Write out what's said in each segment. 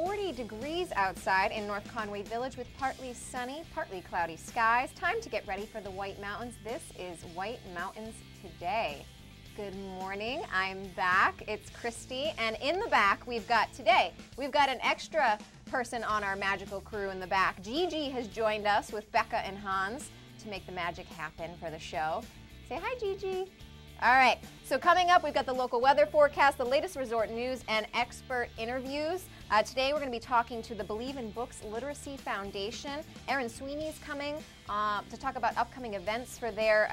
40 degrees outside in North Conway Village with partly sunny, partly cloudy skies. Time to get ready for the White Mountains. This is White Mountains Today. Good morning, I'm back. It's Christy, and in the back we've got an extra person on our magical crew in the back. Gigi has joined us with Becca and Hans to make the magic happen for the show. Say hi, Gigi. All right, so coming up, we've got the local weather forecast, the latest resort news, and expert interviews. Today, we're going to be talking to the Believe in Books Literacy Foundation. Erin Sweeney's coming to talk about upcoming events for their,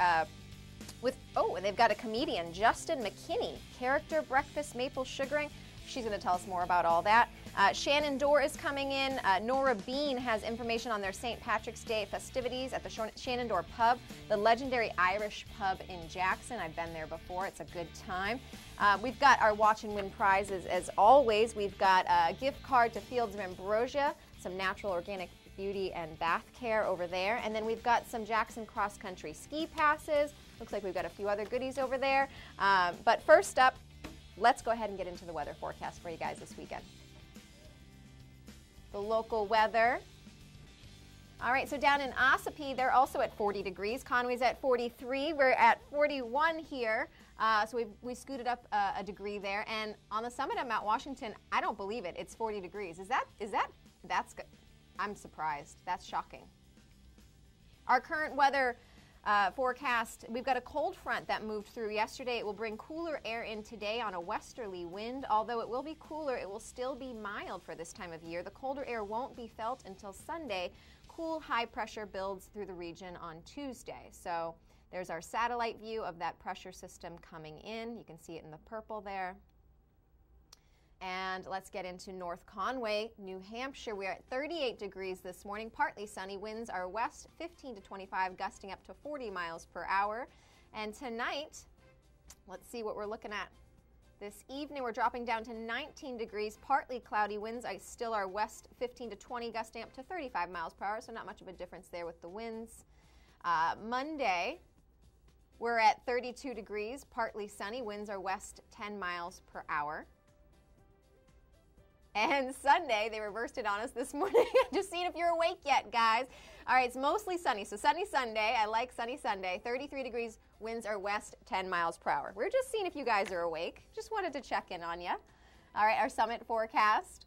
and they've got a comedian, Justin McKinney, character breakfast maple sugaring. She's going to tell us more about all that. Shannon Dorr is coming in. Nora Bean has information on their St. Patrick's Day festivities at the Shannon Dorr Pub, the legendary Irish pub in Jackson. I've been there before. It's a good time. We've got our Watch and Win prizes as always. We've got a gift card to Fields of Ambrosia, some natural organic beauty and bath care over there. And then we've got some Jackson cross-country ski passes. Looks like we've got a few other goodies over there. But first up, let's go ahead and get into the weather forecast for you guys this weekend. The local weather. All right, so down in Ossipee, they're also at 40 degrees. Conway's at 43. We're at 41 here. So we scooted up a degree there. And on the summit of Mount Washington, I don't believe it. It's 40 degrees. That's good. I'm surprised. That's shocking. Our current weather forecast, we've got a cold front that moved through yesterday. It will bring cooler air in today on a westerly wind. Although it will be cooler, it will still be mild for this time of year. The colder air won't be felt until Sunday. Cool high pressure builds through the region on Tuesday. So there's our satellite view of that pressure system coming in. You can see it in the purple there. And let's get into North Conway, New Hampshire. We're at 38 degrees this morning, partly sunny. Winds are west 15 to 25, gusting up to 40 miles per hour. And tonight, let's see what we're looking at. This evening, we're dropping down to 19 degrees, partly cloudy. Winds still are west 15 to 20, gusting up to 35 miles per hour, so not much of a difference there with the winds. Monday, we're at 32 degrees, partly sunny. Winds are west 10 miles per hour. And Sunday, they reversed it on us this morning. Just seeing if you're awake yet, guys. All right, it's mostly sunny. So sunny Sunday. I like sunny Sunday. 33 degrees, winds are west 10 miles per hour. We're just seeing if you guys are awake. Just wanted to check in on you. All right, our summit forecast.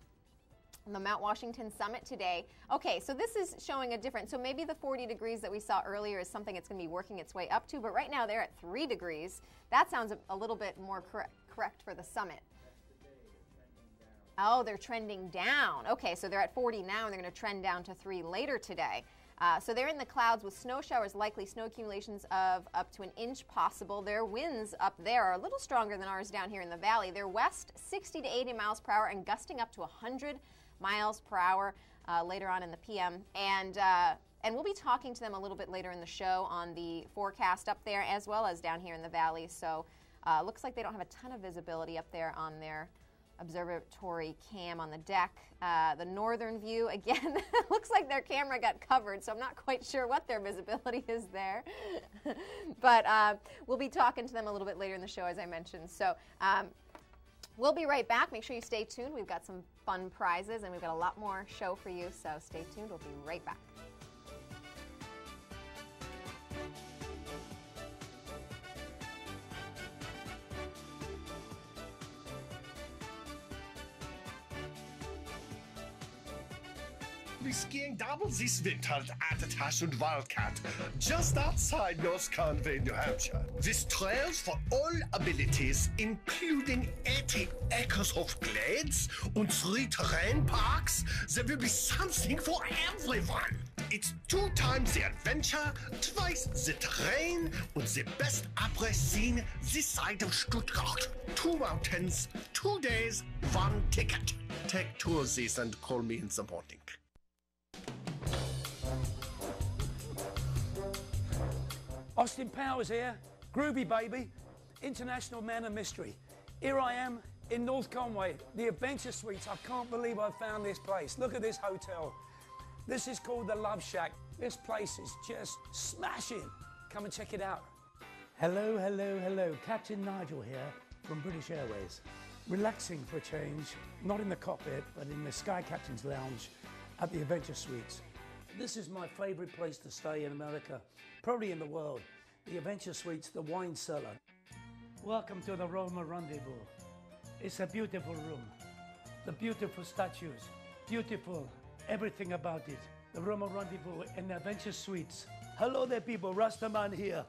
The Mount Washington Summit today. Okay, so this is showing a difference. So maybe the 40 degrees that we saw earlier is something it's going to be working its way up to. But right now, they're at 3 degrees. That sounds a little bit more correct for the summit. Oh, they're trending down. Okay, so they're at 40 now, and they're going to trend down to 3 later today. So they're in the clouds with snow showers, likely snow accumulations of up to an inch possible. Their winds up there are a little stronger than ours down here in the valley. They're west 60 to 80 miles per hour and gusting up to 100 miles per hour later on in the PM. And we'll be talking to them a little bit later in the show on the forecast up there as well as down here in the valley. So looks like they don't have a ton of visibility up there on their observatory cam on the deck. The northern view, again, looks like their camera got covered, so I'm not quite sure what their visibility is there. But we'll be talking to them a little bit later in the show, as I mentioned. So we'll be right back. Make sure you stay tuned. We've got some fun prizes, and we've got a lot more show for you, so stay tuned. We'll be right back. Skiing doubles this winter at Attitash and Wildcat, just outside North Conway, New Hampshire. With trails for all abilities, including 80 acres of glades and 3 terrain parks, there will be something for everyone. It's 2 times the adventure, twice the terrain, and the best après scene this side of Stuttgart. 2 mountains, 2 days, 1 ticket. Take 2 of these and call me in the morning. Austin Powers here, Groovy Baby, International Man of Mystery. Here I am in North Conway, the Adventure Suites. I can't believe I found this place. Look at this hotel. This is called the Love Shack. This place is just smashing. Come and check it out. Hello, hello, hello. Captain Nigel here from British Airways. relaxing for a change, not in the cockpit, but in the Sky Captain's Lounge at the Adventure Suites. This is my favorite place to stay in America, probably in the world. The Adventure Suites, the wine cellar. Welcome to the Roma Rendezvous. It's a beautiful room. The beautiful statues, beautiful everything about it. The Roma Rendezvous and the Adventure Suites. Hello there people, Rastaman here.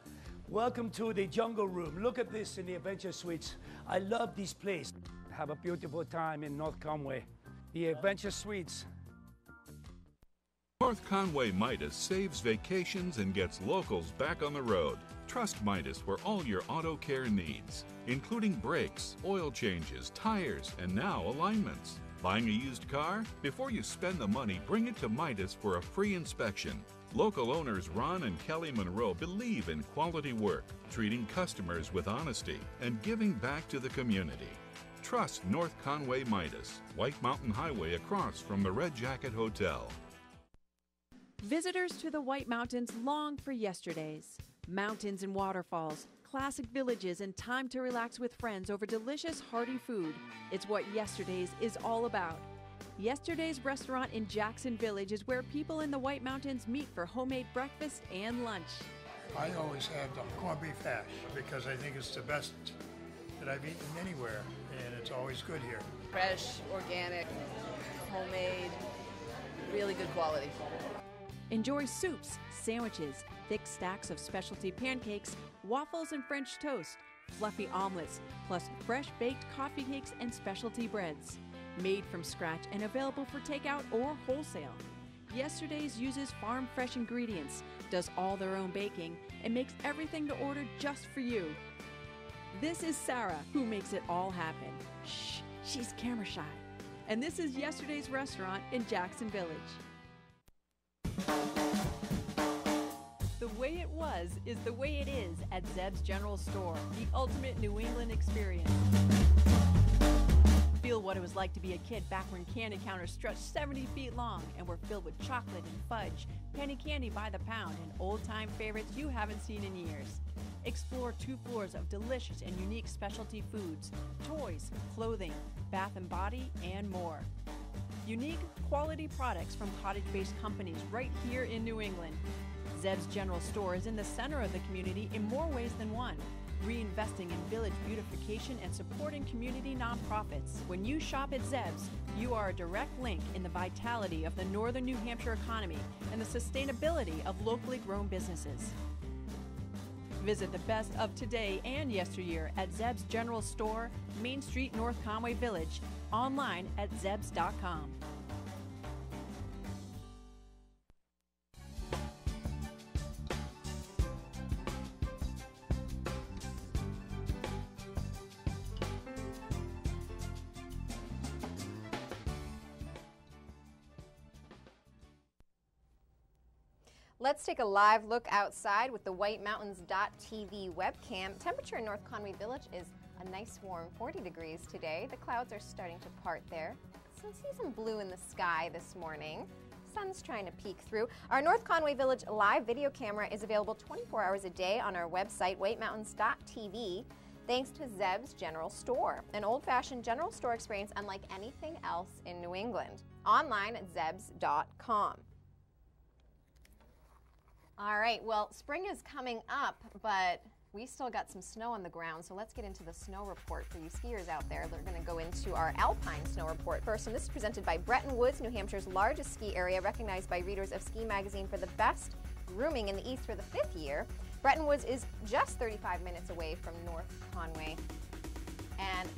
Welcome to the Jungle Room. Look at this in the Adventure Suites. I love this place. Have a beautiful time in North Conway. The Adventure Suites. North Conway Midas saves vacations and gets locals back on the road. Trust Midas for all your auto care needs, including brakes, oil changes, tires, and now alignments. Buying a used car? Before you spend the money, bring it to Midas for a free inspection. Local owners Ron and Kelly Monroe believe in quality work, treating customers with honesty, and giving back to the community. Trust North Conway Midas, White Mountain Highway across from the Red Jacket Hotel. Visitors to the White Mountains long for yesterdays. Mountains and waterfalls, classic villages, and time to relax with friends over delicious, hearty food. It's what Yesterdays is all about. Yesterday's restaurant in Jackson Village is where people in the White Mountains meet for homemade breakfast and lunch. I always have the corned beef hash because I think it's the best that I've eaten anywhere, and it's always good here. Fresh, organic, homemade, really good quality. Enjoy soups, sandwiches, thick stacks of specialty pancakes, waffles and French toast, fluffy omelets, plus fresh baked coffee cakes and specialty breads. Made from scratch and available for takeout or wholesale. Yesterday's uses farm fresh ingredients, does all their own baking, and makes everything to order just for you. This is Sarah, who makes it all happen. Shh, she's camera shy. And this is Yesterday's restaurant in Jackson Village. The way it was is the way it is at Zeb's General Store, the ultimate New England experience. Feel what it was like to be a kid back when candy counters stretched 70 feet long and were filled with chocolate and fudge, penny candy by the pound, and old-time favorites you haven't seen in years. Explore 2 floors of delicious and unique specialty foods, toys, clothing, bath and body, and more. Unique, quality products from cottage-based companies right here in New England. Zeb's General Store is in the center of the community in more ways than one, reinvesting in village beautification and supporting community nonprofits. When you shop at Zeb's, you are a direct link in the vitality of the northern New Hampshire economy and the sustainability of locally grown businesses. Visit the best of today and yesteryear at Zeb's General Store, Main Street, North Conway Village, online at zebs.com. Let's take a live look outside with the WhiteMountains.tv webcam. Temperature in North Conway Village is a nice warm 40 degrees today. The clouds are starting to part there. So see some blue in the sky this morning. Sun's trying to peek through. Our North Conway Village live video camera is available 24 hours a day on our website, WhiteMountains.tv, thanks to Zeb's General Store, an old-fashioned general store experience unlike anything else in New England. Online at zebs.com. All right, well, spring is coming up, but we still got some snow on the ground, so let's get into the snow report for you skiers out there. They're going to go into our alpine snow report first, and this is presented by Bretton Woods, New Hampshire's largest ski area, recognized by readers of Ski Magazine for the best grooming in the East for the 5th year. Bretton Woods is just 35 minutes away from North Conway. And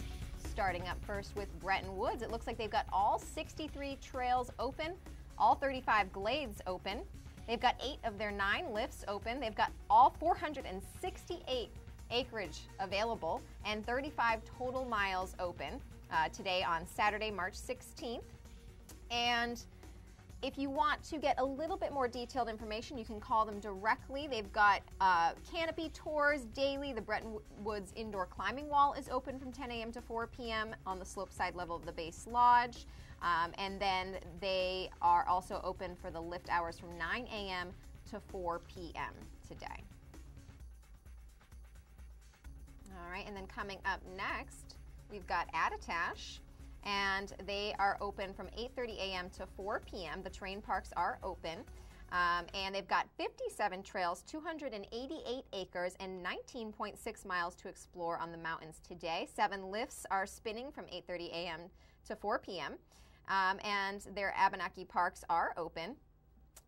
starting up first with Bretton Woods, it looks like they've got all 63 trails open, all 35 glades open. They've got 8 of their 9 lifts open. They've got all 468 acreage available and 35 total miles open today on Saturday, March 16th. And if you want to get a little bit more detailed information, you can call them directly. They've got canopy tours daily. The Bretton Woods Indoor Climbing Wall is open from 10 a.m. to 4 p.m. on the slopeside level of the base lodge. And then they are also open for the lift hours from 9 a.m. to 4 p.m. today. All right, and then coming up next, we've got Attitash, and they are open from 8:30 a.m. to 4 p.m. The terrain parks are open. And they've got 57 trails, 288 acres, and 19.6 miles to explore on the mountains today. 7 lifts are spinning from 8:30 a.m. to 4 p.m. And their Abenaki parks are open.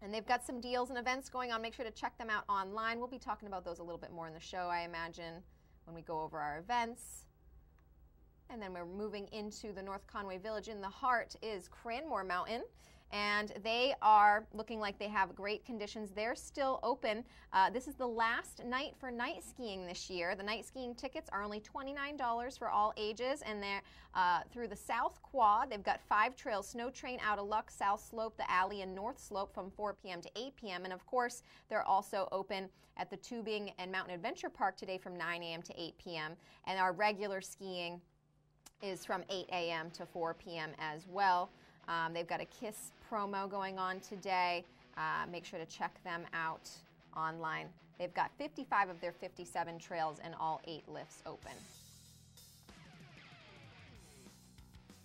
And they've got some deals and events going on. Make sure to check them out online. We'll be talking about those a little bit more in the show, I imagine, when we go over our events. And then we're moving into the North Conway Village. In the heart is Cranmore Mountain. And they are looking like they have great conditions. They're still open. This is the last night for night skiing this year. The night skiing tickets are only $29 for all ages, and they're through the South Quad. They've got 5 trails: Snow Train, Out of Luck, South Slope, the Alley, and North Slope from 4 p.m. to 8 p.m. And of course, they're also open at the Tubing and Mountain Adventure Park today from 9 a.m. to 8 p.m. And our regular skiing is from 8 a.m. to 4 p.m. as well. They've got a KISS promo going on today. Make sure to check them out online. They've got 55 of their 57 trails and all 8 lifts open.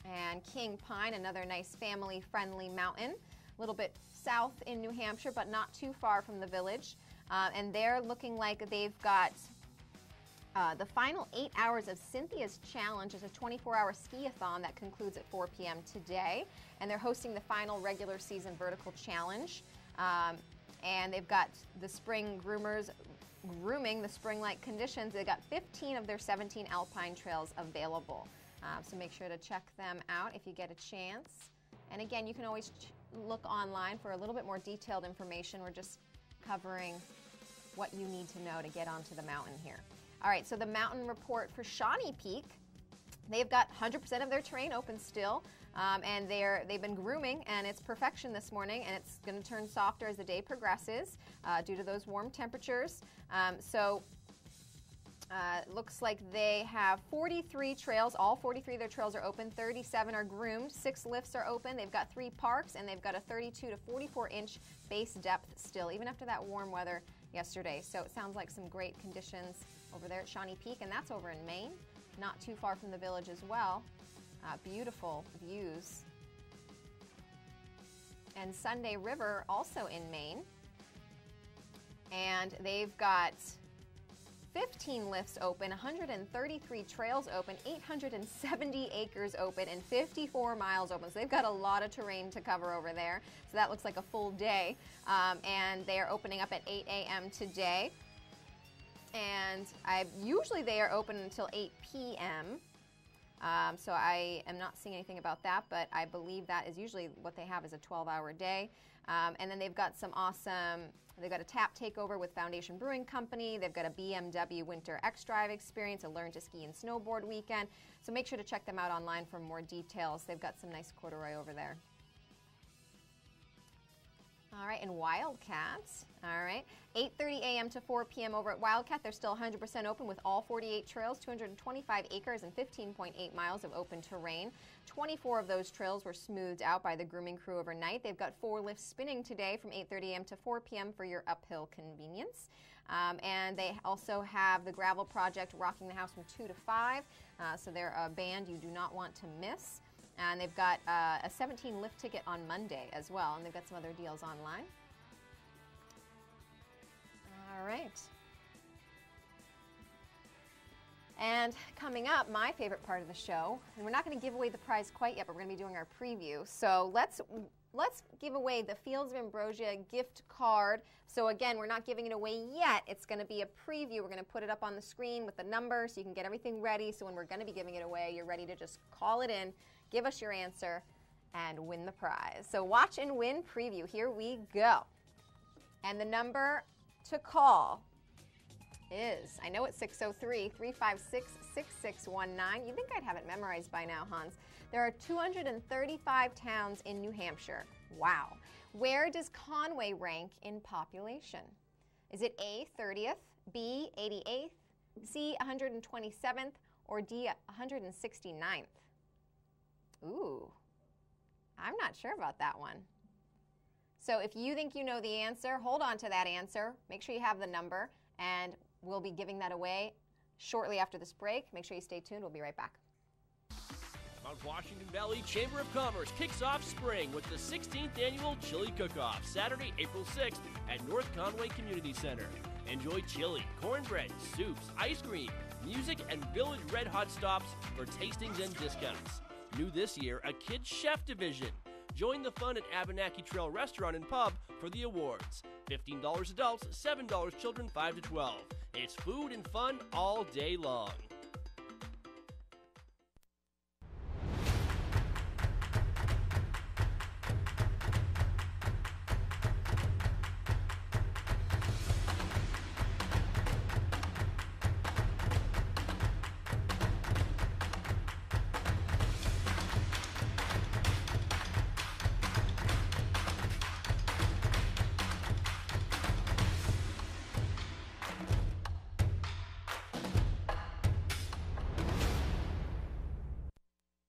And King Pine, another nice family-friendly mountain, a little bit south in New Hampshire, but not too far from the village. And they're looking like they've got the final 8 hours of Cynthia's Challenge is a 24-hour ski-a-thon that concludes at 4 p.m. today. And they're hosting the final regular season vertical challenge. And they've got the spring groomers grooming the spring-like conditions. They've got 15 of their 17 alpine trails available. So make sure to check them out if you get a chance. And again, you can always look online for a little bit more detailed information. We're just covering what you need to know to get onto the mountain here. All right, so the mountain report for Shawnee Peak, they've got 100% of their terrain open still, and they've been grooming, and it's perfection this morning, and it's going to turn softer as the day progresses due to those warm temperatures. Looks like they have 43 trails. All 43 of their trails are open. 37 are groomed. 6 lifts are open. They've got 3 parks, and they've got a 32 to 44-inch base depth still, even after that warm weather yesterday. So it sounds like some great conditions over there at Shawnee Peak, and that's over in Maine, not too far from the village as well. Beautiful views. And Sunday River, also in Maine, and they've got 15 lifts open, 133 trails open, 870 acres open, and 54 miles open. So they've got a lot of terrain to cover over there. So that looks like a full day. And they are opening up at 8 a.m. today. And usually they are open until 8 p.m. So I am not seeing anything about that, but I believe that is usually what they have is a 12-hour day. And then they've got some awesome, they've got a tap takeover with Foundation Brewing Company. They've got a BMW Winter X-Drive experience, a Learn to Ski and Snowboard weekend. So make sure to check them out online for more details. They've got some nice corduroy over there. All right, and Wildcat, all right, 8:30 a.m. to 4 p.m. over at Wildcat. They're still 100% open with all 48 trails, 225 acres, and 15.8 miles of open terrain. 24 of those trails were smoothed out by the grooming crew overnight. They've got 4 lifts spinning today from 8:30 a.m. to 4 p.m. for your uphill convenience. And they also have the Gravel Project Rocking the House from 2 to 5. So they're a band you do not want to miss. And they've got a 17 lift ticket on Monday as well, and they've got some other deals online. All right. And coming up, my favorite part of the show, and we're not going to give away the prize quite yet, but we're going to be doing our preview. So let's give away the Fields of Ambrosia gift card. So again, we're not giving it away yet. It's going to be a preview. We're going to put it up on the screen with the number so you can get everything ready. So when we're going to be giving it away, you're ready to just call it in, give us your answer, and win the prize. So watch and win preview. Here we go. And the number to call is, I know it's 603-356-6619. You think I'd have it memorized by now, Hans. There are 235 towns in New Hampshire. Wow. Where does Conway rank in population? Is it A, 30th, B, 88th, C, 127th, or D, 169th? Ooh, I'm not sure about that one. So if you think you know the answer, hold on to that answer. Make sure you have the number, and we'll be giving that away shortly after this break. Make sure you stay tuned. We'll be right back. Mount Washington Valley Chamber of Commerce kicks off spring with the 16th annual Chili Cook-Off, Saturday, April 6th at North Conway Community Center. Enjoy chili, cornbread, soups, ice cream, music, and Village Red Hot stops for tastings and discounts. New this year, a kids chef division. Join the fun at Abenaki Trail Restaurant and Pub for the awards. $15 adults, $7 children 5 to 12. It's food and fun all day long.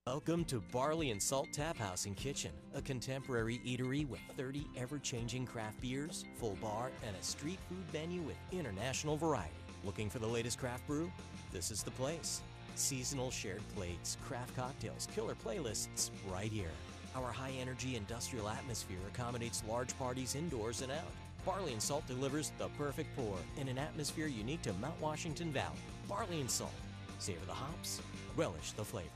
Welcome to Barley and Salt Tap House and Kitchen, a contemporary eatery with 30 ever-changing craft beers, full bar, and a street food menu with international variety. Looking for the latest craft brew? This is the place. Seasonal shared plates, craft cocktails, killer playlists, right here. Our high-energy industrial atmosphere accommodates large parties indoors and out. Barley and Salt delivers the perfect pour in an atmosphere unique to Mount Washington Valley. Barley and Salt. Savor the hops, relish the flavor.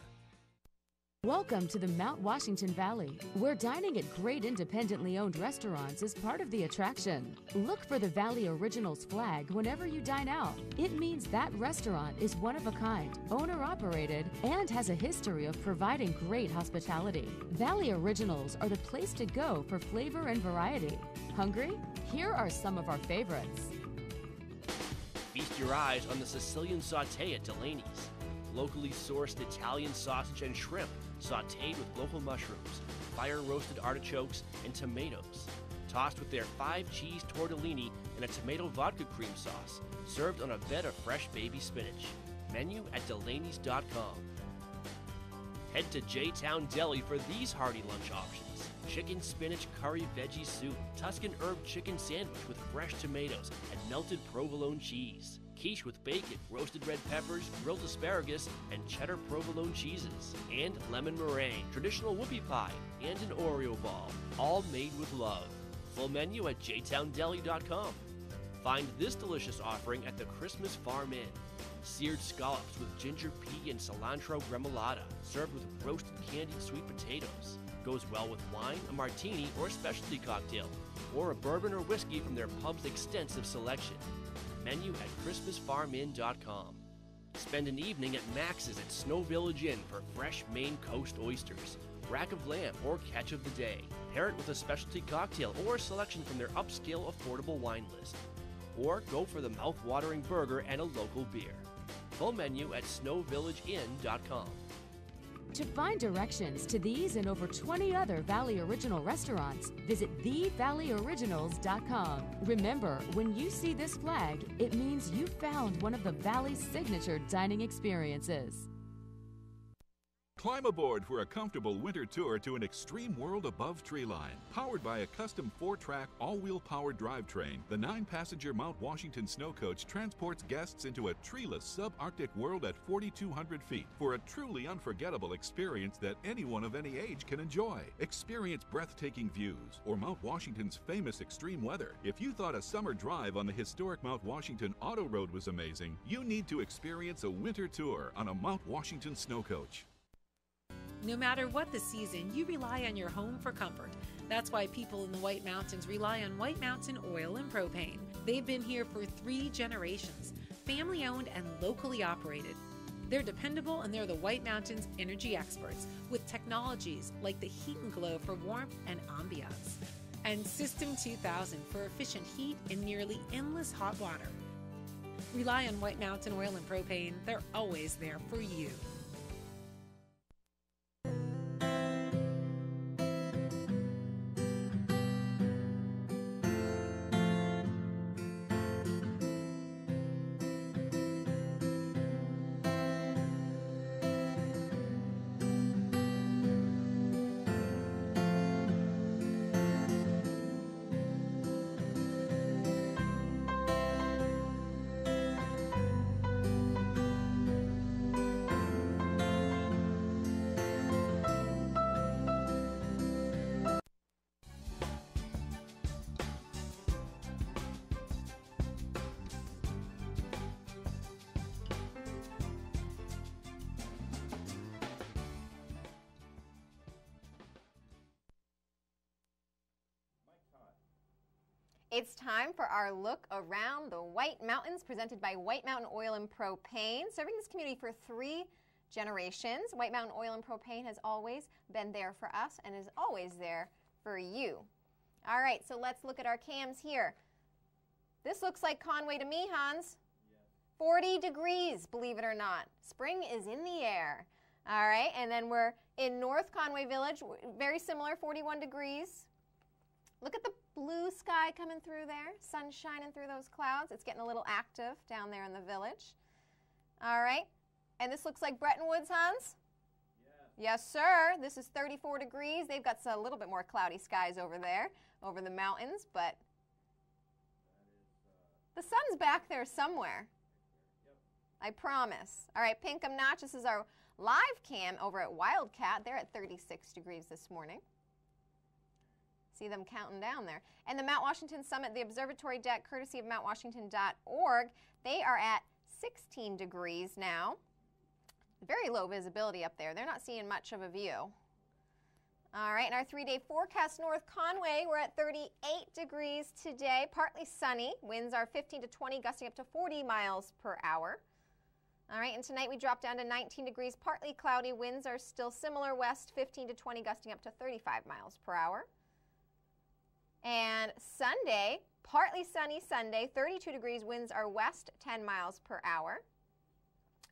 Welcome to the Mount Washington Valley, where dining at great independently owned restaurants is part of the attraction. Look for the Valley Originals flag whenever you dine out. It means that restaurant is one of a kind, owner-operated, and has a history of providing great hospitality. Valley Originals are the place to go for flavor and variety. Hungry? Here are some of our favorites. Feast your eyes on the Sicilian Sauté at Delaney's. Locally sourced Italian sausage and shrimp, sautéed with local mushrooms, fire-roasted artichokes, and tomatoes. Tossed with their 5-cheese tortellini and a tomato vodka cream sauce, served on a bed of fresh baby spinach. Menu at Delaney's.com. Head to J-Town Deli for these hearty lunch options. Chicken spinach curry veggie soup, Tuscan herb chicken sandwich with fresh tomatoes and melted provolone cheese. Quiche with bacon, roasted red peppers, grilled asparagus, and cheddar provolone cheeses. And lemon meringue, traditional whoopie pie, and an Oreo ball, all made with love. Full menu at jtowndeli.com. Find this delicious offering at the Christmas Farm Inn. Seared scallops with ginger pea and cilantro gremolata, served with roasted candied sweet potatoes. Goes well with wine, a martini, or a specialty cocktail, or a bourbon or whiskey from their pub's extensive selection. Menu at ChristmasFarmInn.com. Spend an evening at Max's at Snow Village Inn for fresh Maine Coast oysters, rack of lamb, or catch of the day. Pair it with a specialty cocktail or a selection from their upscale affordable wine list. Or go for the mouth-watering burger and a local beer. Full menu at SnowVillageInn.com. To find directions to these and over 20 other Valley Original restaurants, visit TheValleyOriginals.com. Remember, when you see this flag, it means you found one of the Valley's signature dining experiences. Climb aboard for a comfortable winter tour to an extreme world above treeline. Powered by a custom 4-track, all-wheel powered drivetrain, the 9-passenger Mount Washington Snow Coach transports guests into a treeless subarctic world at 4,200 feet for a truly unforgettable experience that anyone of any age can enjoy. Experience breathtaking views or Mount Washington's famous extreme weather. If you thought a summer drive on the historic Mount Washington Auto Road was amazing, you need to experience a winter tour on a Mount Washington Snow Coach. No matter what the season, you rely on your home for comfort. That's why people in the White Mountains rely on White Mountain Oil and Propane. They've been here for 3 generations, family-owned and locally operated. They're dependable and they're the White Mountains energy experts with technologies like the Heat and Glow for warmth and ambiance, and System 2000 for efficient heat and nearly endless hot water. Rely on White Mountain Oil and Propane. They're always there for you. it's time for our look around the White Mountains, presented by White Mountain Oil and Propane, serving this community for 3 generations. White Mountain Oil and Propane has always been there for us and is always there for you. All right, so let's look at our cams here. This looks like Conway to me, Hans. 40 degrees, believe it or not. Spring is in the air. All right, and then we're in North Conway Village, very similar, 41 degrees. Look at the blue sky coming through there, sun shining through those clouds. It's getting a little active down there in the village. All right, and this looks like Bretton Woods, Hans? Yes, sir. This is 34 degrees. They've got a little bit more cloudy skies over there, over the mountains, but the sun's back there somewhere. I promise. All right, Pinkham Notch, this is our live cam over at Wildcat. They're at 36 degrees this morning. See them counting down there. And the Mount Washington Summit, the observatory deck, courtesy of mountwashington.org, they are at 16 degrees now. Very low visibility up there. They're not seeing much of a view. All right, in our 3-day forecast, North Conway, we're at 38 degrees today, partly sunny. Winds are 15 to 20, gusting up to 40 miles per hour. All right, and tonight we drop down to 19 degrees, partly cloudy. Winds are still similar, west 15 to 20, gusting up to 35 miles per hour. And Sunday, partly sunny Sunday, 32 degrees, winds are west 10 miles per hour.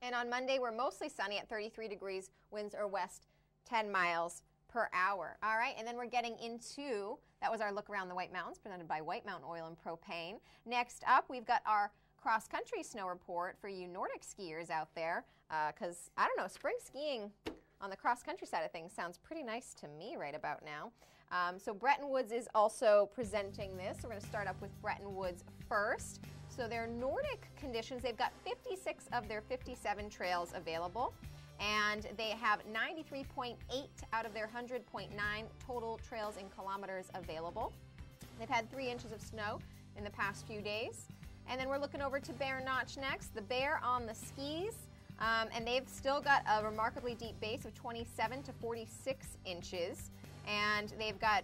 And on Monday, we're mostly sunny at 33 degrees, winds are west 10 miles per hour. All right, and then we're getting into, that was our look around the White Mountains presented by White Mountain Oil and Propane. Next up, we've got our cross-country snow report for you Nordic skiers out there, because, I don't know, spring skiing on the cross-country side of things sounds pretty nice to me right about now. So Bretton Woods is also presenting this. We're going to start up with Bretton Woods first. So their Nordic conditions, they've got 56 of their 57 trails available, and they have 93.8 out of their 100.9 total trails in kilometers available. They've had 3 inches of snow in the past few days. And then we're looking over to Bear Notch next, the Bear on the skis, and they've still got a remarkably deep base of 27 to 46 inches. And they've got,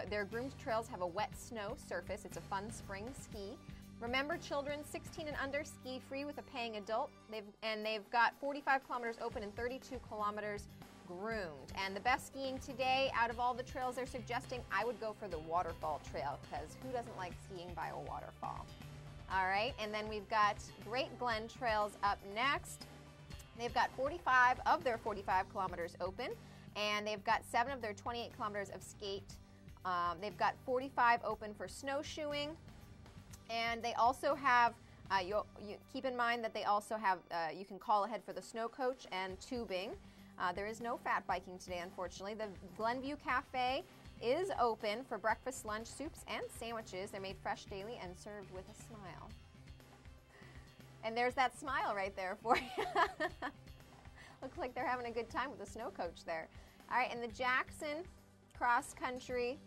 their groomed trails have a wet snow surface. It's a fun spring ski. Remember, children 16 and under ski free with a paying adult. They've got 45 kilometers open and 32 kilometers groomed. And the best skiing today, out of all the trails they're suggesting, I would go for the waterfall trail, because who doesn't like skiing by a waterfall? All right, and then we've got Great Glen Trails up next. They've got 45 of their 45 kilometers open, and they've got 7 of their 28 kilometers of skate. They've got 45 open for snowshoeing, and they also have, you keep in mind that they also have, you can call ahead for the snow coach and tubing. There is no fat biking today, unfortunately. The Glenview Cafe is open for breakfast, lunch, soups, and sandwiches. They're made fresh daily and served with a smile. And there's that smile right there for you. Looks like they're having a good time with the snow coach there. All right, and the Jackson Cross Country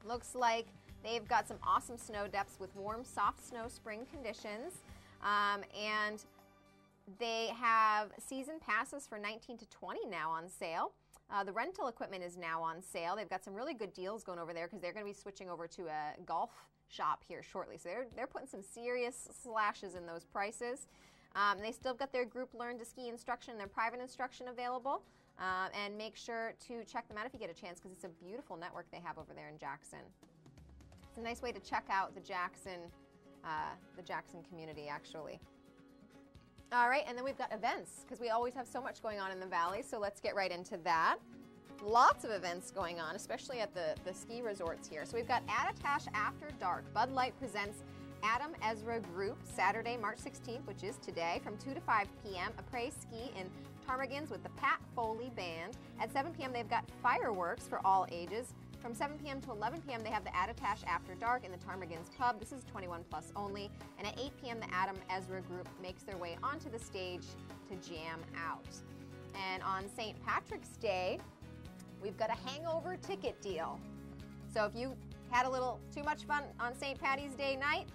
looks like they've got some awesome snow depths with warm, soft snow spring conditions. And they have season passes for 19 to 20 now on sale. The rental equipment is now on sale. They've got some really good deals going over there because they're going to be switching over to a golf shop here shortly. So they're putting some serious slashes in those prices. They still got their group Learn to Ski instruction, their private instruction available. And make sure to check them out if you get a chance, because it's a beautiful network they have over there in Jackson. It's a nice way to check out the Jackson community, actually. All right, and then we've got events, because we always have so much going on in the valley, so let's get right into that. Lots of events going on, especially at the ski resorts here. So we've got Attitash After Dark. Bud Light presents Adam Ezra Group, Saturday, March 16th, which is today, from 2 to 5 p.m. Après ski in Ptarmigans with the Pat Foley Band. At 7 p.m., they've got fireworks for all ages. From 7 p.m. to 11 p.m., they have the Attitash After Dark in the Ptarmigans Pub. This is 21 plus only. And at 8 p.m., the Adam Ezra Group makes their way onto the stage to jam out. And on St. Patrick's Day, we've got a hangover ticket deal. So if you had a little too much fun on St. Patty's Day night,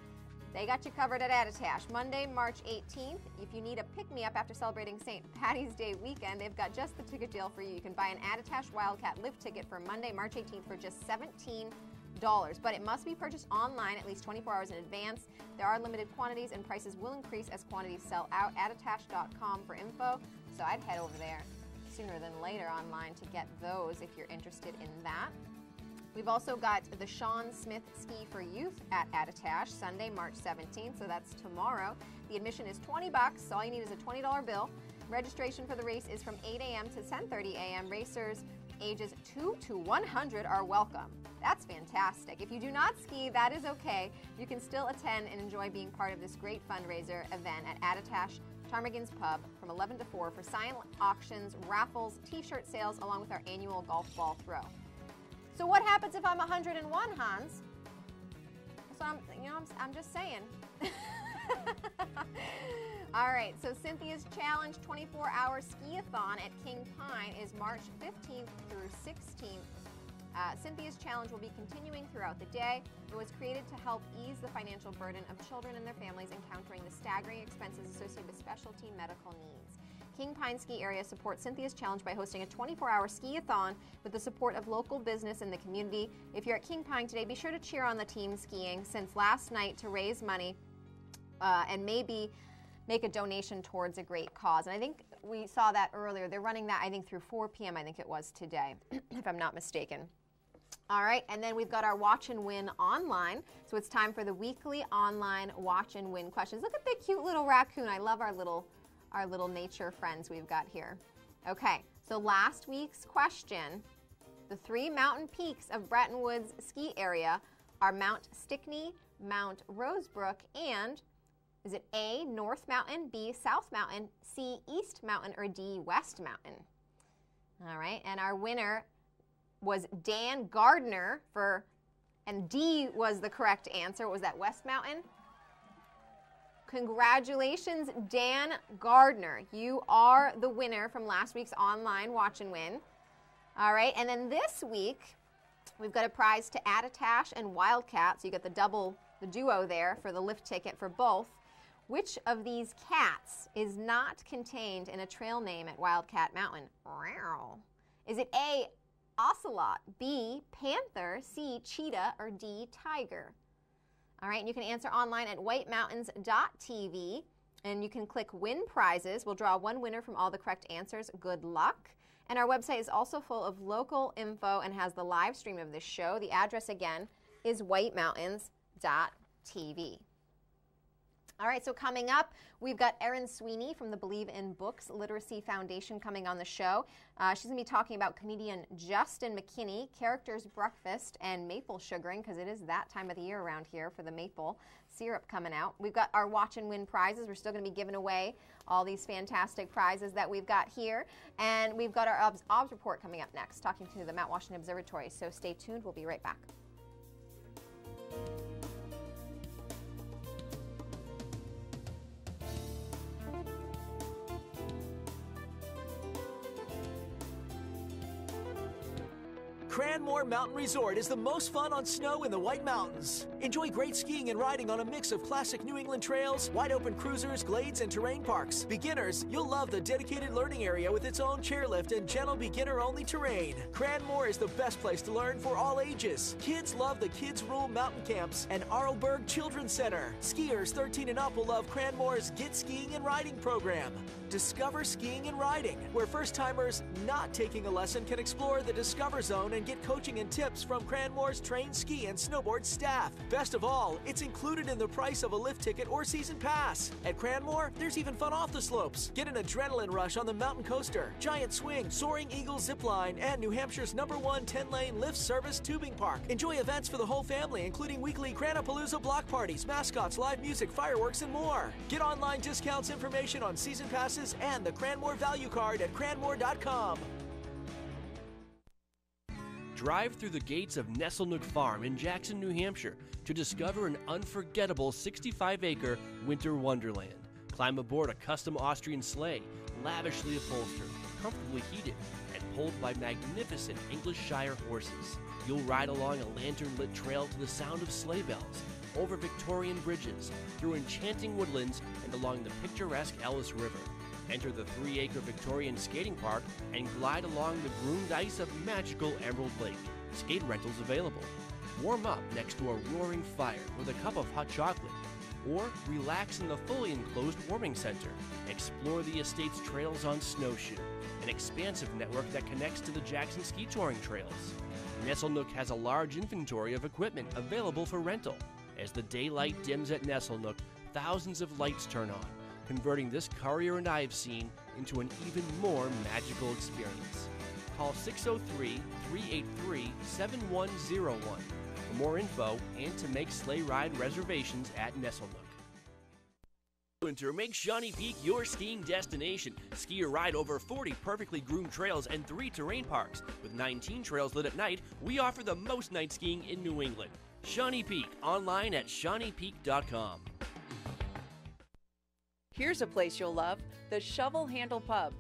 they got you covered at Attitash. Monday, March 18th, if you need a pick-me-up after celebrating St. Patty's Day weekend, they've got just the ticket deal for you. You can buy an Attitash Wildcat lift ticket for Monday, March 18th for just $17 but it must be purchased online at least 24 hours in advance. There are limited quantities and prices will increase as quantities sell out. Attache.com for info. So I'd head over there sooner than later online to get those if you're interested in that. We've also got the Sean Smith Ski for Youth at Attache, Sunday, March 17th, so that's tomorrow. The admission is $20, so all you need is a $20 bill. Registration for the race is from 8 a.m. to 10:30 a.m. Racers ages 2 to 100 are welcome. That's fantastic. If you do not ski, that is okay. You can still attend and enjoy being part of this great fundraiser event at Attache Ptarmigan's Pub from 11 to 4 for silent auctions, raffles, t-shirt sales, along with our annual golf ball throw. So what happens if I'm 101, Hans? So I'm just saying. All right, so Cynthia's Challenge 24-hour ski-a-thon at King Pine is March 15th through 16th. Cynthia's Challenge will be continuing throughout the day. It was created to help ease the financial burden of children and their families encountering the staggering expenses associated with specialty medical needs. King Pine Ski Area supports Cynthia's Challenge by hosting a 24-hour ski-a-thon with the support of local business in the community. If you're at King Pine today, be sure to cheer on the team skiing since last night to raise money and maybe make a donation towards a great cause. And I think we saw that earlier. They're running that, I think, through 4 p.m., I think it was today, if I'm not mistaken. All right, and then we've got our Watch and Win online. So it's time for the weekly online Watch and Win questions. Look at the cute little raccoon. I love our little nature friends we've got here. Okay, so last week's question, the 3 mountain peaks of Bretton Woods ski area are Mount Stickney, Mount Rosebrook, and is it A, North Mountain, B, South Mountain, C, East Mountain, or D, West Mountain? All right, and our winner was Dan Gardner and D was the correct answer. Was that West Mountain? Congratulations, Dan Gardner. You are the winner from last week's online Watch and Win. All right, and then this week, we've got a prize to Attache and Wildcat, so you get the duo there for the lift ticket for both. Which of these cats is not contained in a trail name at Wildcat Mountain? Is it A, ocelot, B, panther, C, cheetah, or D, tiger? All right, and you can answer online at whitemountains.tv, and you can click Win Prizes. We'll draw one winner from all the correct answers. Good luck. And our website is also full of local info and has the live stream of this show. The address, again, is whitemountains.tv. All right, so coming up, we've got Erin Sweeney from the Believe in Books Literacy Foundation coming on the show. She's going to be talking about comedian Justin McKinney, Characters Breakfast, and maple sugaring, because it is that time of the year around here for the maple syrup coming out. We've got our Watch and Win prizes. We're still going to be giving away all these fantastic prizes that we've got here. And we've got our OBS report coming up next, talking to the Mount Washington Observatory. So stay tuned. We'll be right back. Cranmore Mountain Resort is the most fun on snow in the White Mountains. Enjoy great skiing and riding on a mix of classic New England trails, wide-open cruisers, glades, and terrain parks. Beginners, you'll love the dedicated learning area with its own chairlift and gentle beginner-only terrain. Cranmore is the best place to learn for all ages. Kids love the Kids Rule Mountain Camps and Arlberg Children's Center. Skiers 13 and up will love Cranmore's Get Skiing and Riding program. Discover Skiing and Riding, where first-timers not taking a lesson can explore the Discover Zone and get coaching and tips from Cranmore's trained ski and snowboard staff. Best of all, it's included in the price of a lift ticket or season pass. At Cranmore, there's even fun off the slopes. Get an adrenaline rush on the mountain coaster, giant swing, Soaring Eagle zip line, and New Hampshire's #1 10-lane lift service tubing park. Enjoy events for the whole family, including weekly Cranapalooza block parties, mascots, live music, fireworks, and more. Get online discounts, information on season passes, and the Cranmore value card at cranmore.com. Drive through the gates of Nesselnook Farm in Jackson, New Hampshire to discover an unforgettable 65-acre winter wonderland. Climb aboard a custom Austrian sleigh, lavishly upholstered, comfortably heated, and pulled by magnificent English Shire horses. You'll ride along a lantern-lit trail to the sound of sleigh bells, over Victorian bridges, through enchanting woodlands, and along the picturesque Ellis River. Enter the 3-acre Victorian skating park and glide along the groomed ice of magical Emerald Lake. Skate rentals available. Warm up next to a roaring fire with a cup of hot chocolate, or relax in the fully enclosed warming center. Explore the estate's trails on Snowshoe, an expansive network that connects to the Jackson ski touring trails. Nestle Nook has a large inventory of equipment available for rental. As the daylight dims at Nestle Nook, thousands of lights turn on, converting this Currier and Ives scene into an even more magical experience. Call 603-383-7101 for more info and to make sleigh ride reservations at Nestle Nook. Winter, make Shawnee Peak your skiing destination. Ski or ride over 40 perfectly groomed trails and 3 terrain parks. With 19 trails lit at night, we offer the most night skiing in New England. Shawnee Peak, online at ShawneePeak.com. Here's a place you'll love, the Shovel Handle Pub.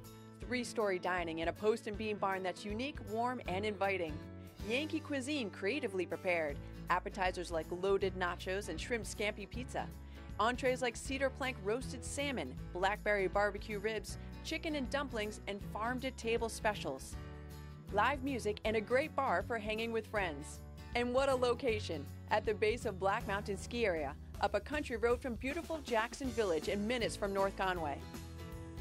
3-story dining in a post and beam barn that's unique, warm, and inviting. Yankee cuisine creatively prepared. Appetizers like loaded nachos and shrimp scampi pizza. Entrees like cedar plank roasted salmon, blackberry barbecue ribs, chicken and dumplings, and farm-to-table specials. Live music and a great bar for hanging with friends. And what a location! At the base of Black Mountain Ski Area, up a country road from beautiful Jackson Village and minutes from North Conway.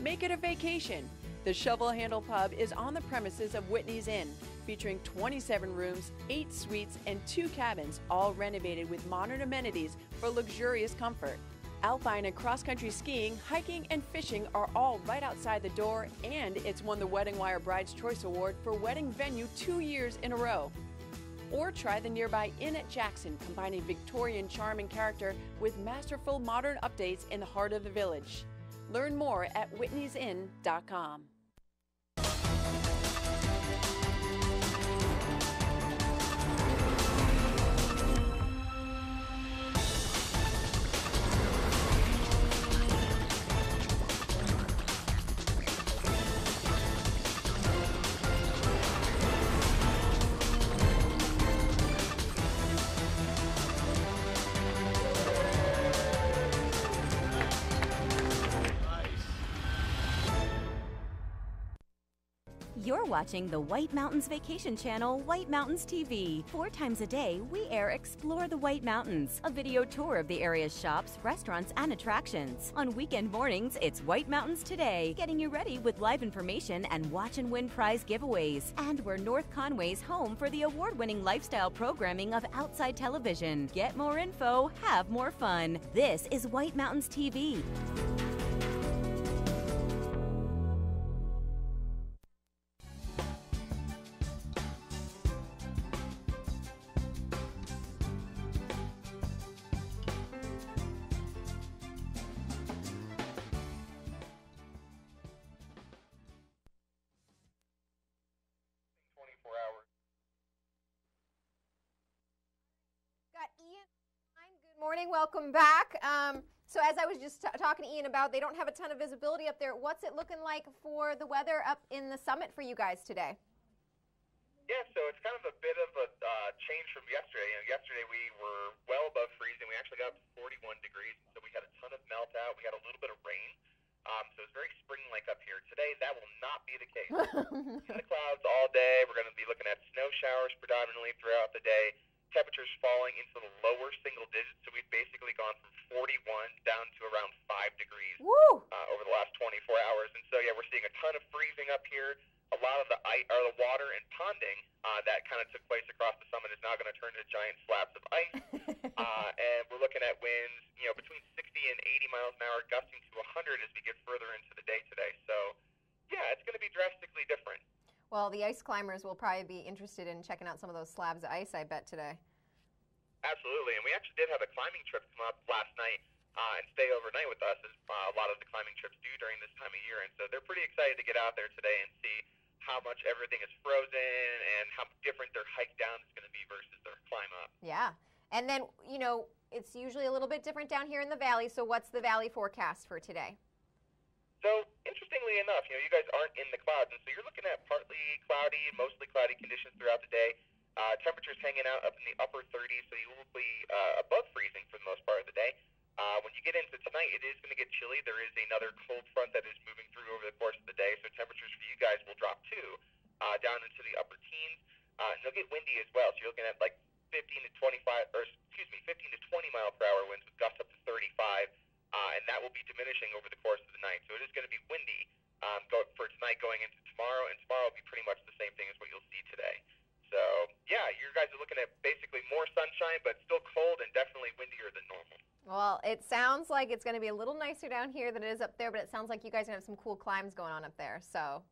Make it a vacation! The Shovel Handle Pub is on the premises of Whitney's Inn, featuring 27 rooms, 8 suites, and 2 cabins, all renovated with modern amenities for luxurious comfort. Alpine and cross-country skiing, hiking, and fishing are all right outside the door, and it's won the Wedding Wire Bride's Choice Award for wedding venue 2 years in a row. Or try the nearby Inn at Jackson, combining Victorian charm and character with masterful modern updates in the heart of the village. Learn more at whitneysinn.com. You're watching the White Mountains Vacation Channel, White Mountains TV. 4 times a day, we air Explore the White Mountains, a video tour of the area's shops, restaurants, and attractions. On weekend mornings, it's White Mountains Today, getting you ready with live information and watch and win prize giveaways. And we're North Conway's home for the award-winning lifestyle programming of Outside Television. Get more info, have more fun. This is White Mountains TV. Morning, welcome back. So as I was just talking to Ian about, they don't have a ton of visibility up there. What's it looking like for the weather up in the summit for you guys today? Yeah, so it's kind of a bit of a change from yesterday. Yesterday we were well above freezing. We actually got up to 41 degrees, so we had a ton of melt out. We had a little bit of rain, so it's very spring-like up here. Today, that will not be the case. In the clouds all day. We're going to be looking at snow showers predominantly throughout the day. Temperatures falling into the lower single digits, so we've basically gone from 41 down to around 5 degrees over the last 24 hours. And so, yeah, we're seeing a ton of freezing up here. A lot of the water and ponding that kind of took place across the summit is now going to turn into giant slabs of ice. And we're looking at winds, between 60 and 80 miles an hour, gusting to 100 as we get further into the day today. So, yeah, it's going to be drastically different. Well, the ice climbers will probably be interested in checking out some of those slabs of ice, I bet, today. Absolutely, and we actually did have a climbing trip come up last night and stay overnight with us, as a lot of the climbing trips do during this time of year, and so they're pretty excited to get out there today and see how much everything is frozen and how different their hike down is going to be versus their climb up. Yeah, and then, it's usually a little bit different down here in the valley, so what's the valley forecast for today? So, interestingly enough, you guys aren't in the clouds, and so you're looking at partly cloudy, mostly cloudy conditions throughout the day. Temperatures hanging out up in the upper 30s, so you will be above freezing for the most part of the day. When you get into tonight, it is going to get chilly. There is another cold front that is moving through over the course of the day, so temperatures for you guys will drop too, down into the upper teens. And they'll get windy as well, so you're looking at like 15 to 20 mile per hour winds with gusts up to 35, and that will be diminishing over the course of the night. So it is going to be windy for tonight going into tomorrow, and tomorrow will be pretty much the same thing as what you'll see today. So, yeah, you guys are looking at basically more sunshine, but still cold and definitely windier than normal. Well, it sounds like it's going to be a little nicer down here than it is up there, but it sounds like you guys have some cool climbs going on up there. So,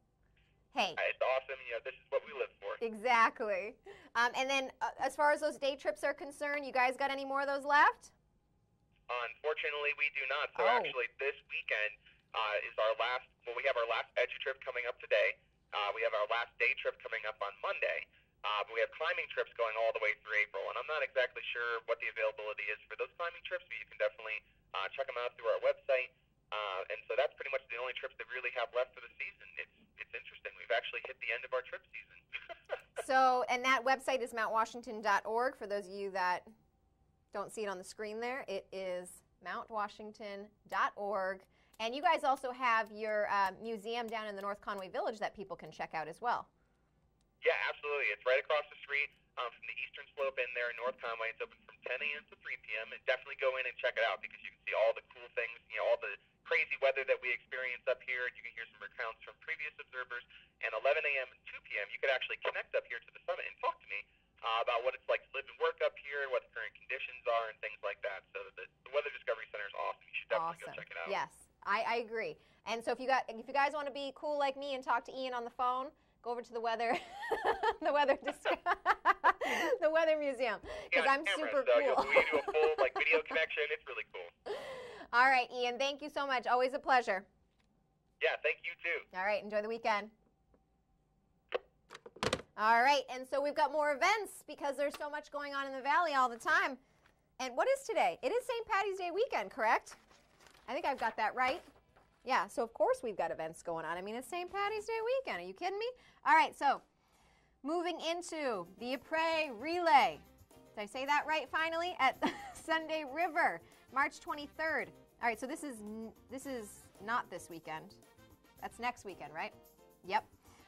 hey. It's awesome. You know, this is what we live for. Exactly. And then as far as those day trips are concerned, you guys got any more of those left? Unfortunately, we do not. So actually, this weekend is our last, we have our last edge trip coming up today. We have our last day trip coming up on Monday. But we have climbing trips going all the way through April, and I'm not exactly sure what the availability is for those climbing trips, but you can definitely check them out through our website. And so that's pretty much the only trips that we really have left for the season. It's interesting. We've actually hit the end of our trip season. So, and that website is mountwashington.org. For those of you that don't see it on the screen there, it is mountwashington.org. And you guys also have your museum down in the North Conway Village that people can check out as well. Yeah, absolutely. It's right across the street from the eastern slope in there in North Conway. It's open from 10 a.m. to 3 p.m. And definitely go in and check it out because you can see all the cool things, you know, all the crazy weather that we experience up here. You can hear some recounts from previous observers. And 11 a.m. and 2 p.m., you could actually connect up here to the summit and talk to me about what it's like to live and work up here, what the current conditions are, and things like that. So the Weather Discovery Center is awesome. You should definitely go check it out. Yes, I agree. And so if you guys want to be cool like me and talk to Ian on the phone, go over to the weather, the weather museum, because I'm super cool. We do a full video connection. It's really cool. All right, Ian, thank you so much. Always a pleasure. Yeah, thank you too. All right, enjoy the weekend. All right, and so we've got more events because there's so much going on in the Valley all the time. And what is today? It is St. Patty's Day weekend, correct? I think I've got that right. Yeah, so of course we've got events going on. I mean, it's St. Patty's Day weekend. Are you kidding me? All right, so moving into the Ypres Relay. Did I say that right finally? At Sunday River, March 23rd. All right, so this is not this weekend. That's next weekend, right? Yep.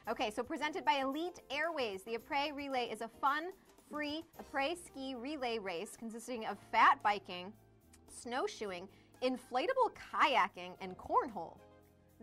Okay, so presented by Elite Airways, the Ypres Relay is a fun, free Ypres ski relay race consisting of fat biking, snowshoeing, inflatable kayaking, and cornhole.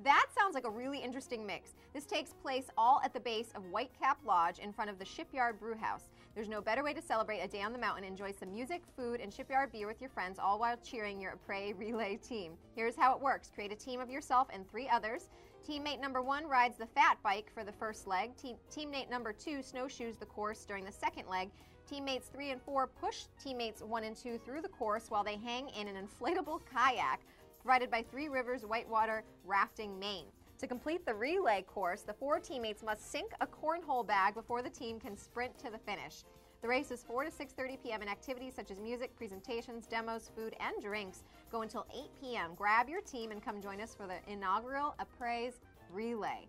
That sounds like a really interesting mix. This takes place all at the base of Whitecap Lodge in front of the Shipyard Brewhouse. There's no better way to celebrate a day on the mountain. Enjoy some music, food, and Shipyard beer with your friends, all while cheering your Ypres Relay team. Here's how it works. Create a team of yourself and 3 others. Teammate number 1 rides the fat bike for the first leg. Teammate number 2 snowshoes the course during the second leg. Teammates 3 and 4 push teammates 1 and 2 through the course while they hang in an inflatable kayak provided by Three Rivers Whitewater Rafting, Maine. To complete the relay course, the 4 teammates must sink a cornhole bag before the team can sprint to the finish. The race is 4 to 6:30 p.m. and activities such as music, presentations, demos, food, and drinks go until 8 p.m. Grab your team and come join us for the inaugural Ypres Relay.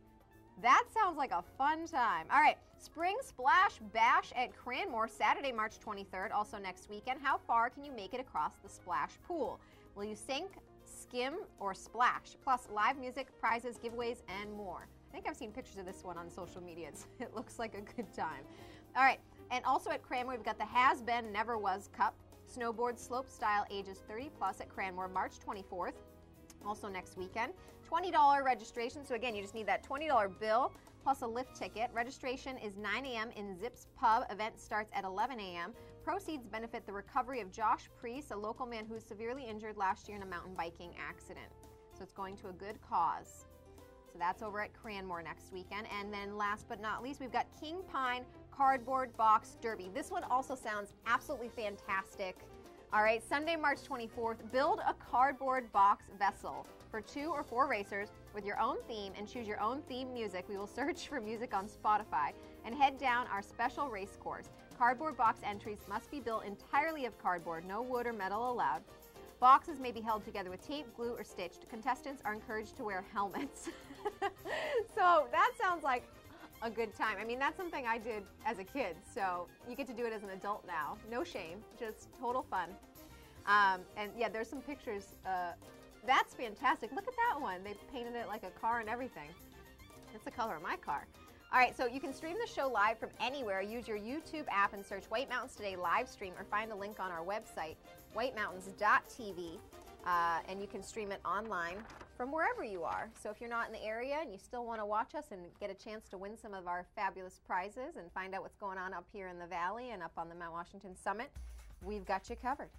That sounds like a fun time. All right, Spring Splash Bash at Cranmore, Saturday, March 23rd, also next weekend. How far can you make it across the splash pool? Will you sink, skim, or splash? Plus live music, prizes, giveaways, and more. I think I've seen pictures of this one on social media. It looks like a good time. All right, and also at Cranmore, we've got the Has Been Never Was Cup, snowboard slope style ages 30 plus at Cranmore, March 24th. Also next weekend. $20 registration. So again, you just need that $20 bill plus a lift ticket. Registration is 9 a.m. in Zips Pub. Event starts at 11 a.m. Proceeds benefit the recovery of Josh Priest, a local man who was severely injured last year in a mountain biking accident. So it's going to a good cause. So that's over at Cranmore next weekend. And then last but not least, we've got King Pine Cardboard Box Derby. This one also sounds absolutely fantastic. All right, Sunday, March 24th, build a cardboard box vessel for 2 or 4 racers with your own theme and choose your own theme music. We will search for music on Spotify and head down our special race course. Cardboard box entries must be built entirely of cardboard, no wood or metal allowed. Boxes may be held together with tape, glue, or stitched. Contestants are encouraged to wear helmets. So that sounds like a good time. I mean, that's something I did as a kid, so you get to do it as an adult now. No shame, just total fun. And yeah, there's some pictures. That's fantastic. Look at that one. They painted it like a car and everything. That's the color of my car. All right, so you can stream the show live from anywhere. Use your YouTube app and search White Mountains Today live stream, or find a link on our website, whitemountains.tv, and you can stream it online from wherever you are. So if you're not in the area and you still want to watch us and get a chance to win some of our fabulous prizes and find out what's going on up here in the valley and up on the Mount Washington Summit, we've got you covered.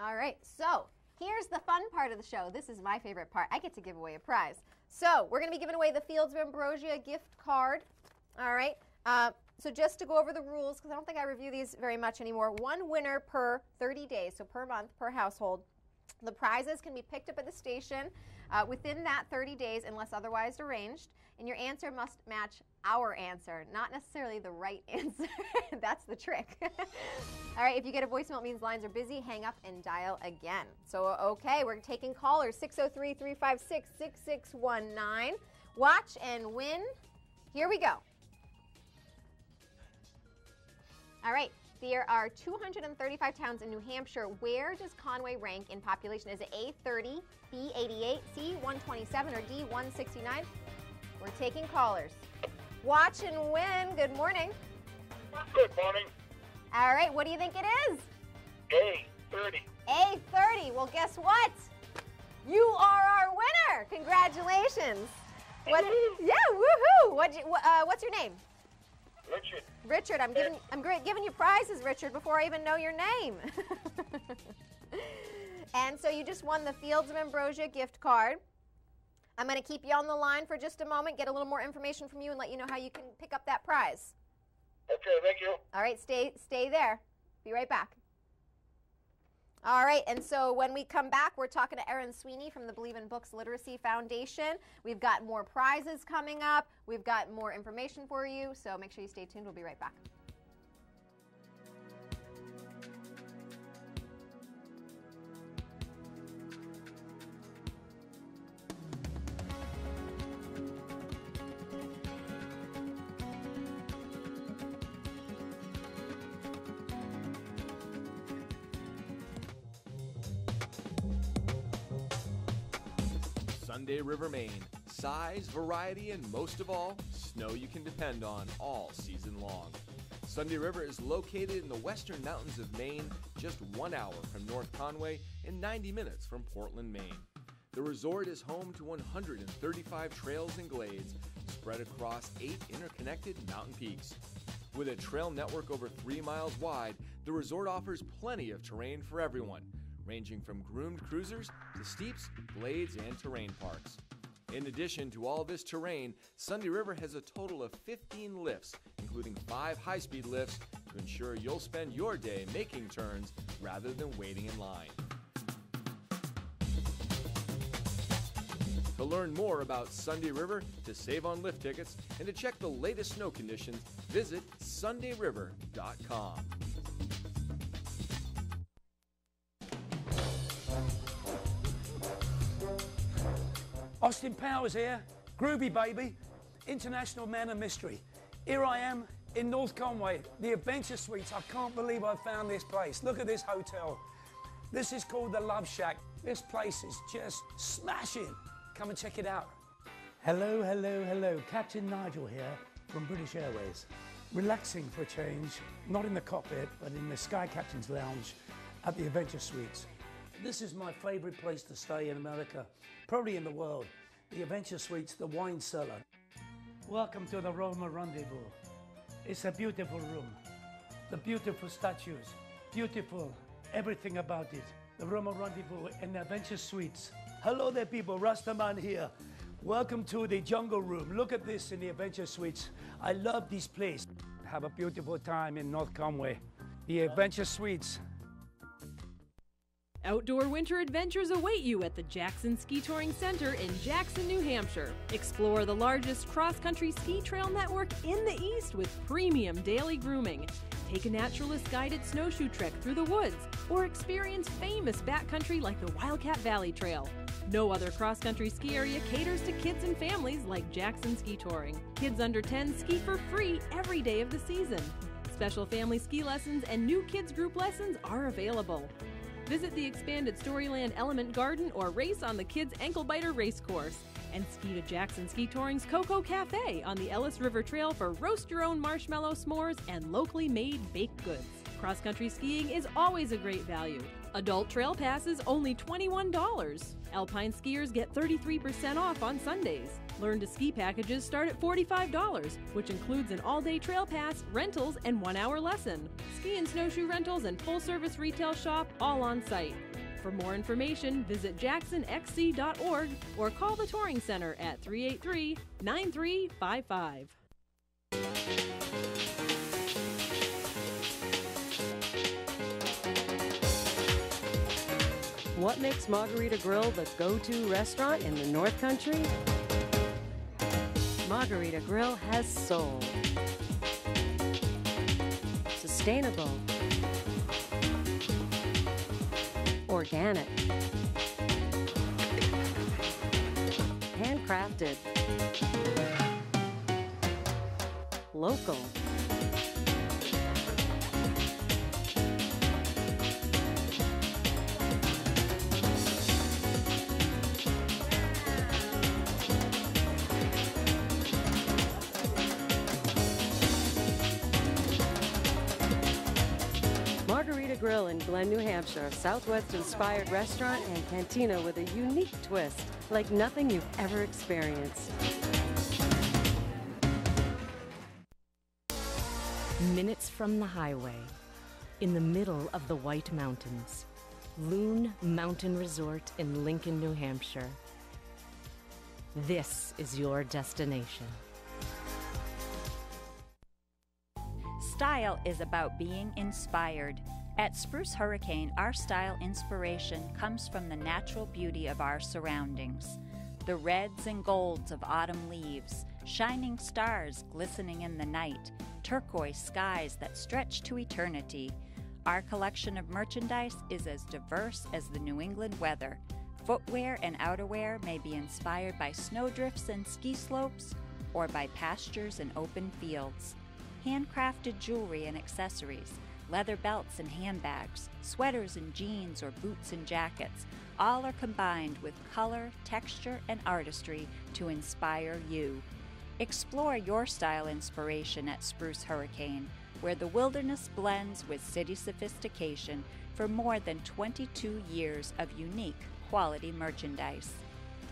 All right, so here's the fun part of the show. This is my favorite part. I get to give away a prize. So we're going to be giving away the Fields of Ambrosia gift card. All right, so just to go over the rules, because I don't think I review these very much anymore, one winner per 30 days, so per month, per household. The prizes can be picked up at the station within that 30 days unless otherwise arranged, and your answer must match our answer, not necessarily the right answer. That's the trick. All right, if you get a voicemail, it means lines are busy. Hang up and dial again. So, okay, we're taking callers, 603-356-6619. Watch and win. Here we go. All right. There are 235 towns in New Hampshire. Where does Conway rank in population? Is it A30, B88, C127, or D169? We're taking callers. Watch and win. Good morning. Good morning. All right, what do you think it is? A30. A30. Well, guess what? You are our winner. Congratulations. What? Yeah, woohoo. What's your name? Richard. Richard, I'm giving you prizes, Richard, before I even know your name. And so you just won the Fields of Ambrosia gift card. I'm going to keep you on the line for just a moment, get a little more information from you, and let you know how you can pick up that prize. Okay, thank you. All right, stay there. Be right back. All right, and so when we come back, we're talking to Erin Sweeney from the Believe in Books Literacy Foundation. We've got more prizes coming up. We've got more information for you, so make sure you stay tuned. We'll be right back. Sunday River, Maine. Size, variety, and most of all, snow you can depend on all season long. Sunday River is located in the western mountains of Maine, just 1 hour from North Conway and 90 minutes from Portland, Maine. The resort is home to 135 trails and glades spread across 8 interconnected mountain peaks. With a trail network over 3 miles wide, the resort offers plenty of terrain for everyone, ranging from groomed cruisers to steeps, glades, and terrain parks. In addition to all this terrain, Sunday River has a total of 15 lifts, including 5 high-speed lifts, to ensure you'll spend your day making turns rather than waiting in line. To learn more about Sunday River, to save on lift tickets, and to check the latest snow conditions, visit sundayriver.com. Austin Powers here, Groovy baby, international man of mystery. Here I am in North Conway, the Adventure Suites. I can't believe I found this place. Look at this hotel. This is called the Love Shack. This place is just smashing. Come and check it out. Hello, hello, hello. Captain Nigel here from British Airways. Relaxing for a change, not in the cockpit, but in the Sky Captain's Lounge at the Adventure Suites. This is my favorite place to stay in America, probably in the world. The Adventure Suites, the wine cellar. Welcome to the Roma Rendezvous. It's a beautiful room. The beautiful statues, beautiful everything about it. The Roma Rendezvous and the Adventure Suites. Hello there people, Rastaman here. Welcome to the Jungle Room. Look at this in the Adventure Suites. I love this place. Have a beautiful time in North Conway. The Adventure Suites. Outdoor winter adventures await you at the Jackson Ski Touring Center in Jackson, New Hampshire. Explore the largest cross-country ski trail network in the East with premium daily grooming. Take a naturalist-guided snowshoe trek through the woods or experience famous backcountry like the Wildcat Valley Trail. No other cross-country ski area caters to kids and families like Jackson Ski Touring. Kids under 10 ski for free every day of the season. Special family ski lessons and new kids group lessons are available. Visit the expanded Storyland Element Garden or race on the Kids Ankle Biter Race Course. And ski to Jackson Ski Touring's Coco Cafe on the Ellis River Trail for roast your own marshmallow s'mores and locally made baked goods. Cross-country skiing is always a great value. Adult trail passes only $21. Alpine skiers get 33% off on Sundays. Learn to ski packages start at $45, which includes an all-day trail pass, rentals, and 1-hour lesson. Ski and snowshoe rentals and full-service retail shop all on site. For more information, visit jacksonxc.org or call the Touring Center at 383-9355. What makes Margarita Grill the go-to restaurant in the North Country? Margarita Grill has soul. Sustainable. Organic. Handcrafted. Local. Margarita Grill in Glen, New Hampshire, Southwest-inspired restaurant and cantina with a unique twist, like nothing you've ever experienced. Minutes from the highway, in the middle of the White Mountains, Loon Mountain Resort in Lincoln, New Hampshire. This is your destination. Style is about being inspired. At Spruce Hurricane, our style inspiration comes from the natural beauty of our surroundings. The reds and golds of autumn leaves, shining stars glistening in the night, turquoise skies that stretch to eternity. Our collection of merchandise is as diverse as the New England weather. Footwear and outerwear may be inspired by snowdrifts and ski slopes or by pastures and open fields. Handcrafted jewelry and accessories, leather belts and handbags, sweaters and jeans or boots and jackets, all are combined with color, texture, and artistry to inspire you. Explore your style inspiration at Spruce Hurricane, where the wilderness blends with city sophistication for more than 22 years of unique quality merchandise.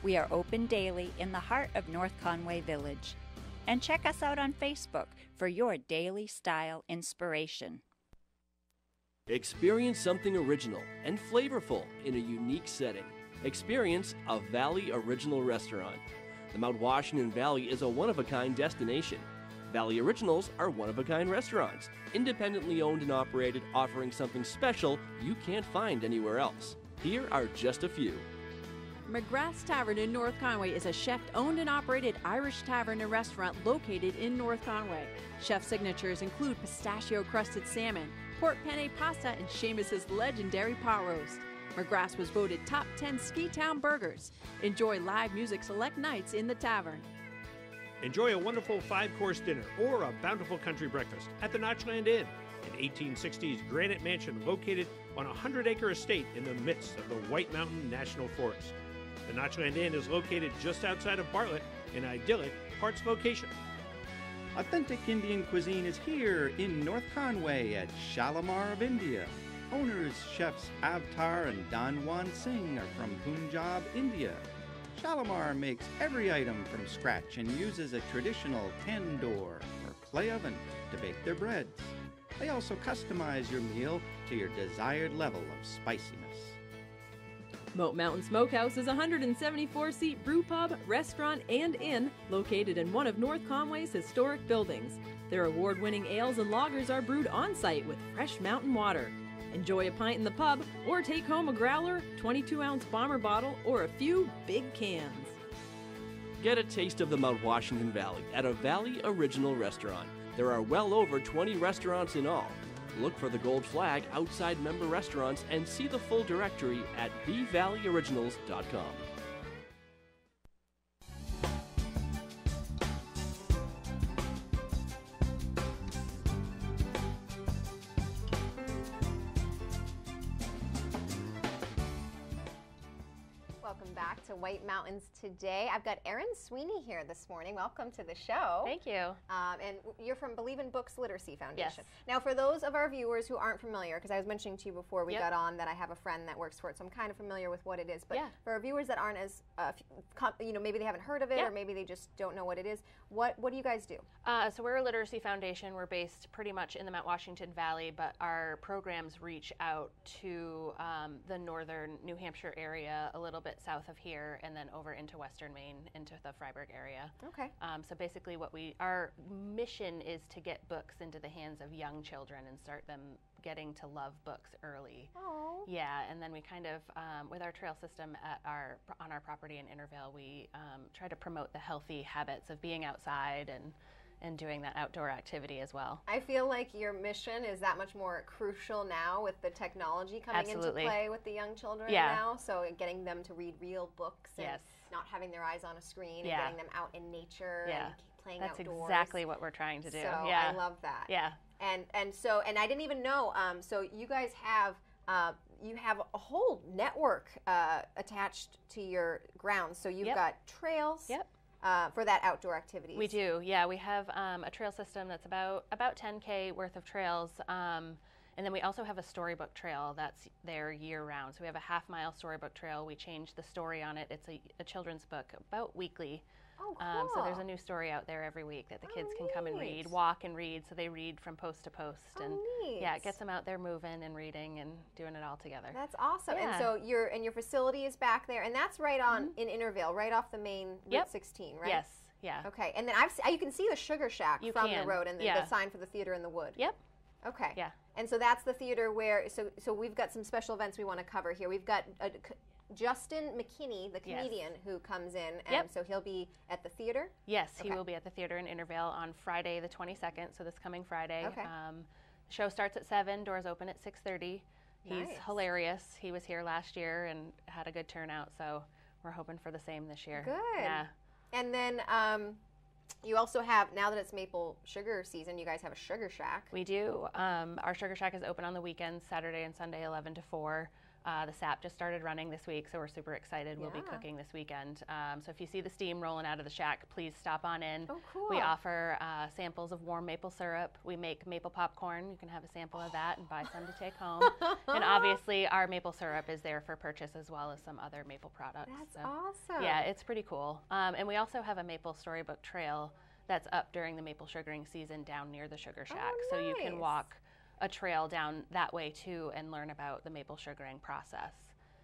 We are open daily in the heart of North Conway Village. And check us out on Facebook for your daily style inspiration. Experience something original and flavorful in a unique setting. Experience a Valley Original restaurant. The Mount Washington Valley is a one-of-a-kind destination. Valley Originals are one-of-a-kind restaurants, independently owned and operated, offering something special you can't find anywhere else. Here are just a few. McGrath's Tavern in North Conway is a chef-owned and operated Irish tavern and restaurant located in North Conway. Chef signatures include pistachio-crusted salmon, pork penne pasta, and Seamus's legendary pot roast. McGrath's was voted top 10 ski town burgers. Enjoy live music select nights in the tavern. Enjoy a wonderful 5-course dinner or a bountiful country breakfast at the Notchland Inn, an 1860s granite mansion located on a 100-acre estate in the midst of the White Mountain National Forest. The Notchland Inn is located just outside of Bartlett, an idyllic Hart's location. Authentic Indian cuisine is here in North Conway at Shalimar of India. Owners, chefs Avtar and Danwan Singh are from Punjab, India. Shalimar makes every item from scratch and uses a traditional tandoor or clay oven to bake their breads. They also customize your meal to your desired level of spiciness. Moat Mountain Smokehouse is a 174-seat brew pub, restaurant, and inn located in one of North Conway's historic buildings. Their award-winning ales and lagers are brewed on-site with fresh mountain water. Enjoy a pint in the pub or take home a growler, 22-ounce bomber bottle, or a few big cans. Get a taste of the Mount Washington Valley at a Valley Original restaurant. There are well over 20 restaurants in all. Look for the gold flag outside member restaurants and see the full directory at bvalleyoriginals.com. Welcome back to White Mountains Today. I've got Erin Sweeney here this morning. Welcome to the show. Thank you. And you're from Believe in Books Literacy Foundation. Yes. Now, for those of our viewers who aren't familiar, because I was mentioning to you before we Yep. got on that I have a friend that works for it, so I'm kind of familiar with what it is. But Yeah. for our viewers that aren't as, maybe they haven't heard of it, Yeah. or maybe they just don't know what it is, what do you guys do? So we're a literacy foundation. We're based pretty much in the Mount Washington Valley, but our programs reach out to the northern New Hampshire area, a little bit south of here, and then over into western Maine, into the Freiburg area. Okay. So basically our mission is to get books into the hands of young children and start them getting to love books early. Oh. Yeah, and then we kind of, with our trail system on our property in Intervale, we try to promote the healthy habits of being outside and doing that outdoor activity as well. I feel like your mission is that much more crucial now with the technology coming Absolutely. into play with the young children Yeah. now. So getting them to read real books and Yes. not having their eyes on a screen Yeah. and getting them out in nature Yeah. and playing That's outdoors. exactly what we're trying to do. So Yeah. I love that. Yeah. And I didn't even know. So you guys have a whole network attached to your grounds. So you've Yep. got trails. Yep. For that outdoor activities. We do, yeah. We have a trail system that's about 10K worth of trails. And then we also have a storybook trail that's there year-round. So we have a half-mile storybook trail. We change the story on it. It's a children's book about weekly. Oh, cool. So there's a new story out there every week that the kids can come and read, neat. walk and read. So they read from post to post. And neat. yeah, it gets them out there moving and reading and doing it all together. That's awesome. Yeah. And so your facility is back there, and that's right on in Intervale, right off the main Route Yep. 16, right? Yes, yeah. Okay, and then you can see the Sugar Shack You from can, the road, and the yeah. sign for the Theater in the Wood. Yep. Okay. Yeah. And so that's the theater where so we've got some special events we want to cover here. We've got Justin McKinney, the Yes. comedian, who comes in, and Yep. so he'll be at the theater. Yes, Okay. he will be at the theater in Intervale on Friday the 22nd, so this coming Friday. Okay. The show starts at 7, doors open at 6:30. He's Nice. hilarious. He was here last year and had a good turnout, so we're hoping for the same this year. Good. Yeah. And then you also have, now that it's maple sugar season, you guys have a Sugar Shack. We do. Our Sugar Shack is open on the weekends, Saturday and Sunday, 11 to 4. The SAP just started running this week, so we're super excited. We'll be Yeah. cooking this weekend. So if you see the steam rolling out of the shack, please stop on in. Oh, cool. We offer samples of warm maple syrup. We make maple popcorn. You can have a sample of that and buy some to take home. And obviously, our maple syrup is there for purchase as well as some other maple products. That's So, awesome. Yeah, it's pretty cool. And we also have a maple storybook trail that's up during the maple sugaring season down near the Sugar Shack. So you can nice. walk a trail down that way too and learn about the maple sugaring process.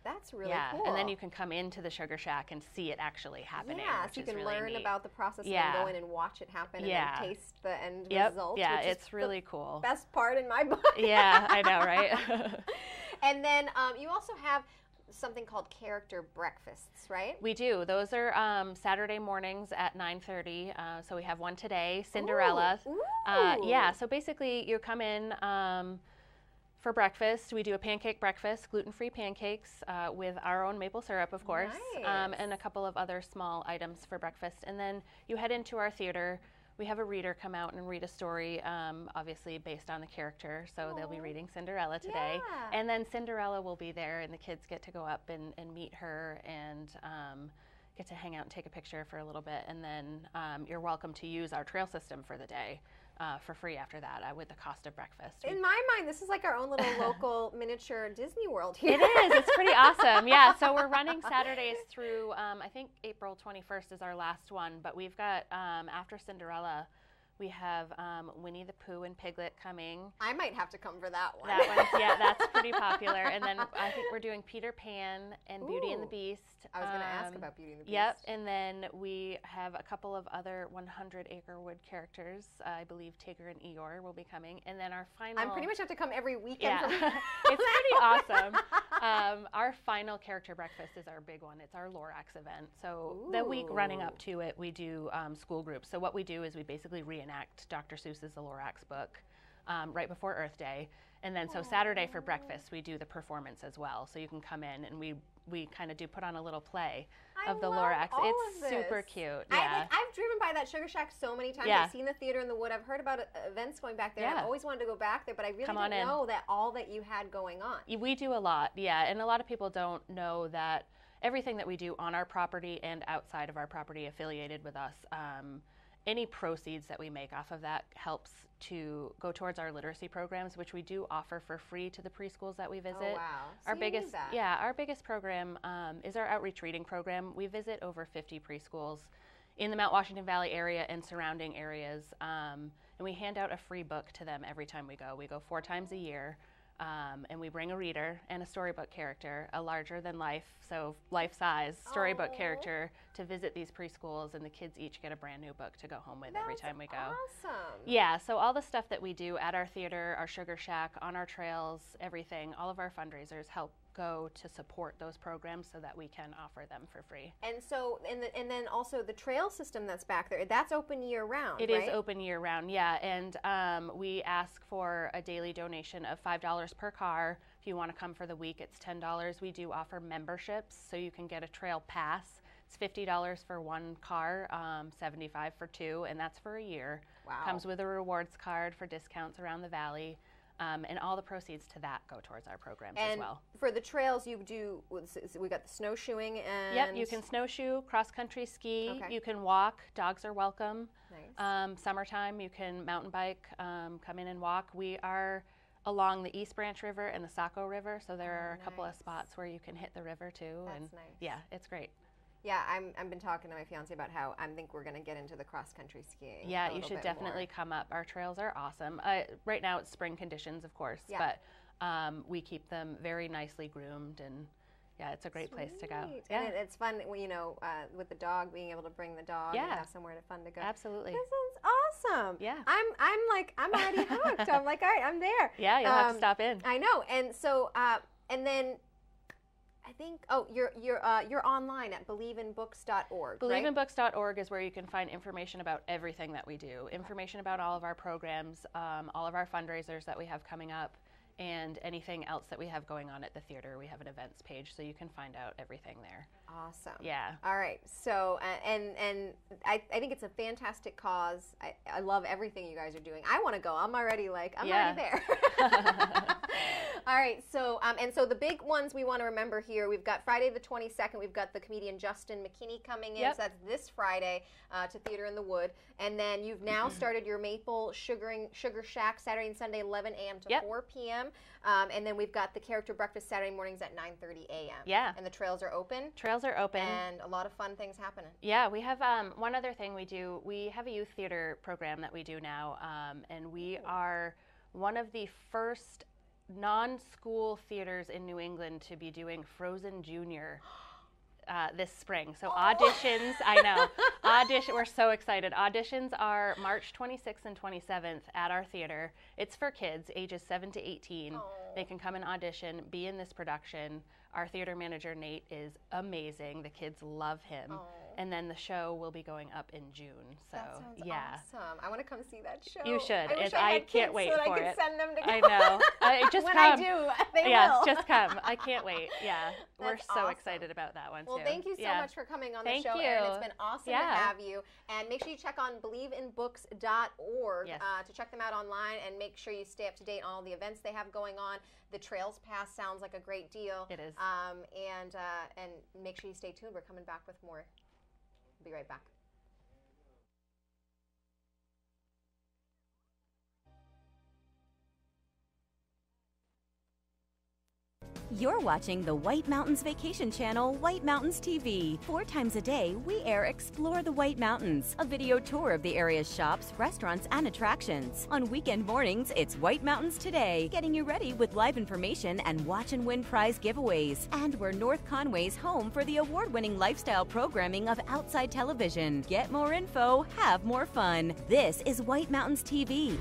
That's really yeah, cool. and then you can come into the Sugar Shack and see it actually happening. Yeah, which so you is can really learn neat. about the process and Yeah. then go in and watch it happen Yeah. and then taste the end Yep. result. Yeah, which is it's really cool. Best part in my book. Yeah, I know, right? And then you also have something called character breakfasts, right? We do. Those are Saturday mornings at 9:30. So we have one today, Cinderella. Ooh. Yeah, so basically you come in for breakfast. We do a pancake breakfast, gluten-free pancakes with our own maple syrup, of course, Nice. and a couple of other small items for breakfast. And then you head into our theater. We have a reader come out and read a story, obviously based on the character. So they'll be reading Cinderella today. Yeah. And then Cinderella will be there, and the kids get to go up and meet her and get to hang out and take a picture for a little bit. And then you're welcome to use our trail system for the day for free after that with the cost of breakfast. In my mind, this is like our own little local miniature Disney World here. It is. It's pretty awesome. Yeah. So we're running Saturdays through, I think April 21st is our last one. But we've got, after Cinderella, we have Winnie the Pooh and Piglet coming. I might have to come for that one. That one's, yeah, that's pretty popular. And then I think we're doing Peter Pan and Beauty and the Ooh. Beast. I was going to ask about Beauty and the Beast. Yep. And then we have a couple of other 100 Acre Wood characters. I believe Tigger and Eeyore will be coming. And then our final... I pretty much have to come every weekend. Yeah. For It's pretty awesome. Our final character breakfast is our big one. It's our Lorax event. So the week running up to it, we do school groups. So what we do is we basically reenact Dr. Seuss's The Lorax book right before Earth Day. And then so Saturday for breakfast, we do the performance as well. So you can come in and we kind of do put on a little play of the Lorax. It's super cute. Yeah. I've driven by that Sugar Shack so many times. Yeah. I've seen the Theater in the Wood. I've heard about events going back there. Yeah. I've always wanted to go back there, but I really Come on didn't in. know that all that you had going on. We do a lot, yeah. And a lot of people don't know that everything that we do on our property and outside of our property affiliated with us, any proceeds that we make off of that helps to go towards our literacy programs, which we do offer for free to the preschools that we visit. Oh, wow. Our So biggest, you knew that. yeah, our biggest program is our outreach reading program. We visit over 50 preschools in the Mount Washington Valley area and surrounding areas, and we hand out a free book to them every time we go. We go 4 times a year. And we bring a reader and a storybook character, a larger-than-life, so life-size storybook character to visit these preschools, and the kids each get a brand new book to go home with every time we go. Awesome. Yeah, so all the stuff that we do at our theater, our Sugar Shack, on our trails, everything, all of our fundraisers help go to support those programs so that we can offer them for free. And so, and then also the trail system that's back there, that's open year round, It right? is open year round, yeah, and we ask for a daily donation of $5 per car. If you want to come for the week, it's $10. We do offer memberships, so you can get a trail pass. It's $50 for 1 car, $75 for 2, and that's for a year. Wow. Comes with a rewards card for discounts around the valley. And all the proceeds to that go towards our programs as well. For the trails, you do, we got the snowshoeing and... Yep, you can snowshoe, cross-country ski, Okay. you can walk, dogs are welcome. Nice. Summertime, you can mountain bike, come in and walk. We are along the East Branch River and the Saco River, so there are a couple of spots where you can hit the river too. That's nice. Yeah, it's great. Yeah, I've been talking to my fiance about how I think we're going to get into the cross-country skiing. Yeah, a you little should bit definitely more. come up. Our trails are awesome. Right now it's spring conditions, of course, Yeah. but we keep them very nicely groomed, and yeah, it's a great place to go. Sweet. Yeah. And it's fun, you know, with the dog, being able to bring the dog and Yeah. have somewhere fun to go. Absolutely. This is awesome. Yeah. I'm already hooked. I'm like, all right, I'm there. Yeah, you'll have to stop in. I know. And so, and then I think, you're online at believeinbooks.org, right? Believeinbooks.org is where you can find information about everything that we do, information about all of our programs, all of our fundraisers that we have coming up, and anything else that we have going on at the theater. We have an events page, so you can find out everything there. Awesome. Yeah. All right. So, and I think it's a fantastic cause. I love everything you guys are doing. I want to go. I'm already like, I'm already there. All right. So, and so the big ones we want to remember here, we've got Friday the 22nd, we've got the comedian Justin McKinney coming in. Yep. So that's this Friday to Theater in the Wood. And then you've now started your Maple Sugar Shack Saturday and Sunday, 11 a.m. to 4 p.m. And then we've got the character breakfast Saturday mornings at 9:30 a.m. Yeah. And the trails are open. Trails are open. And a lot of fun things happening. Yeah, we have one other thing we do. We have a youth theater program that we do now, and we are one of the first non-school theaters in New England to be doing Frozen Junior this spring. So auditions, I know, we're so excited. Auditions are March 26th and 27th at our theater. It's for kids ages 7 to 18. They can come and audition, be in this production. Our theater manager, Nate, is amazing. The kids love him. And then the show will be going up in June. So, That sounds yeah. awesome. I want to come see that show. You should. I wish I had can't kids wait so that for I could it. send them to go. I know. Just when come. I do, they yes, will. just come. I can't wait. Yeah. We're That's so awesome. excited about that one, Well, too. thank you so Yeah. much for coming on Thank the show, you. Erin. It's been awesome Yeah. to have you. And make sure you check on believeinbooks.org Yes. to check them out online, and make sure you stay up to date on all the events they have going on. The Trails Pass sounds like a great deal. It is. And make sure you stay tuned. We're coming back with more. We'll be right back. You're watching the White Mountains Vacation Channel, White Mountains TV. 4 times a day, we air Explore the White Mountains, a video tour of the area's shops, restaurants, and attractions. On weekend mornings, it's White Mountains Today, getting you ready with live information and watch and win prize giveaways. And we're North Conway's home for the award-winning lifestyle programming of Outside Television. Get more info, have more fun. This is White Mountains TV.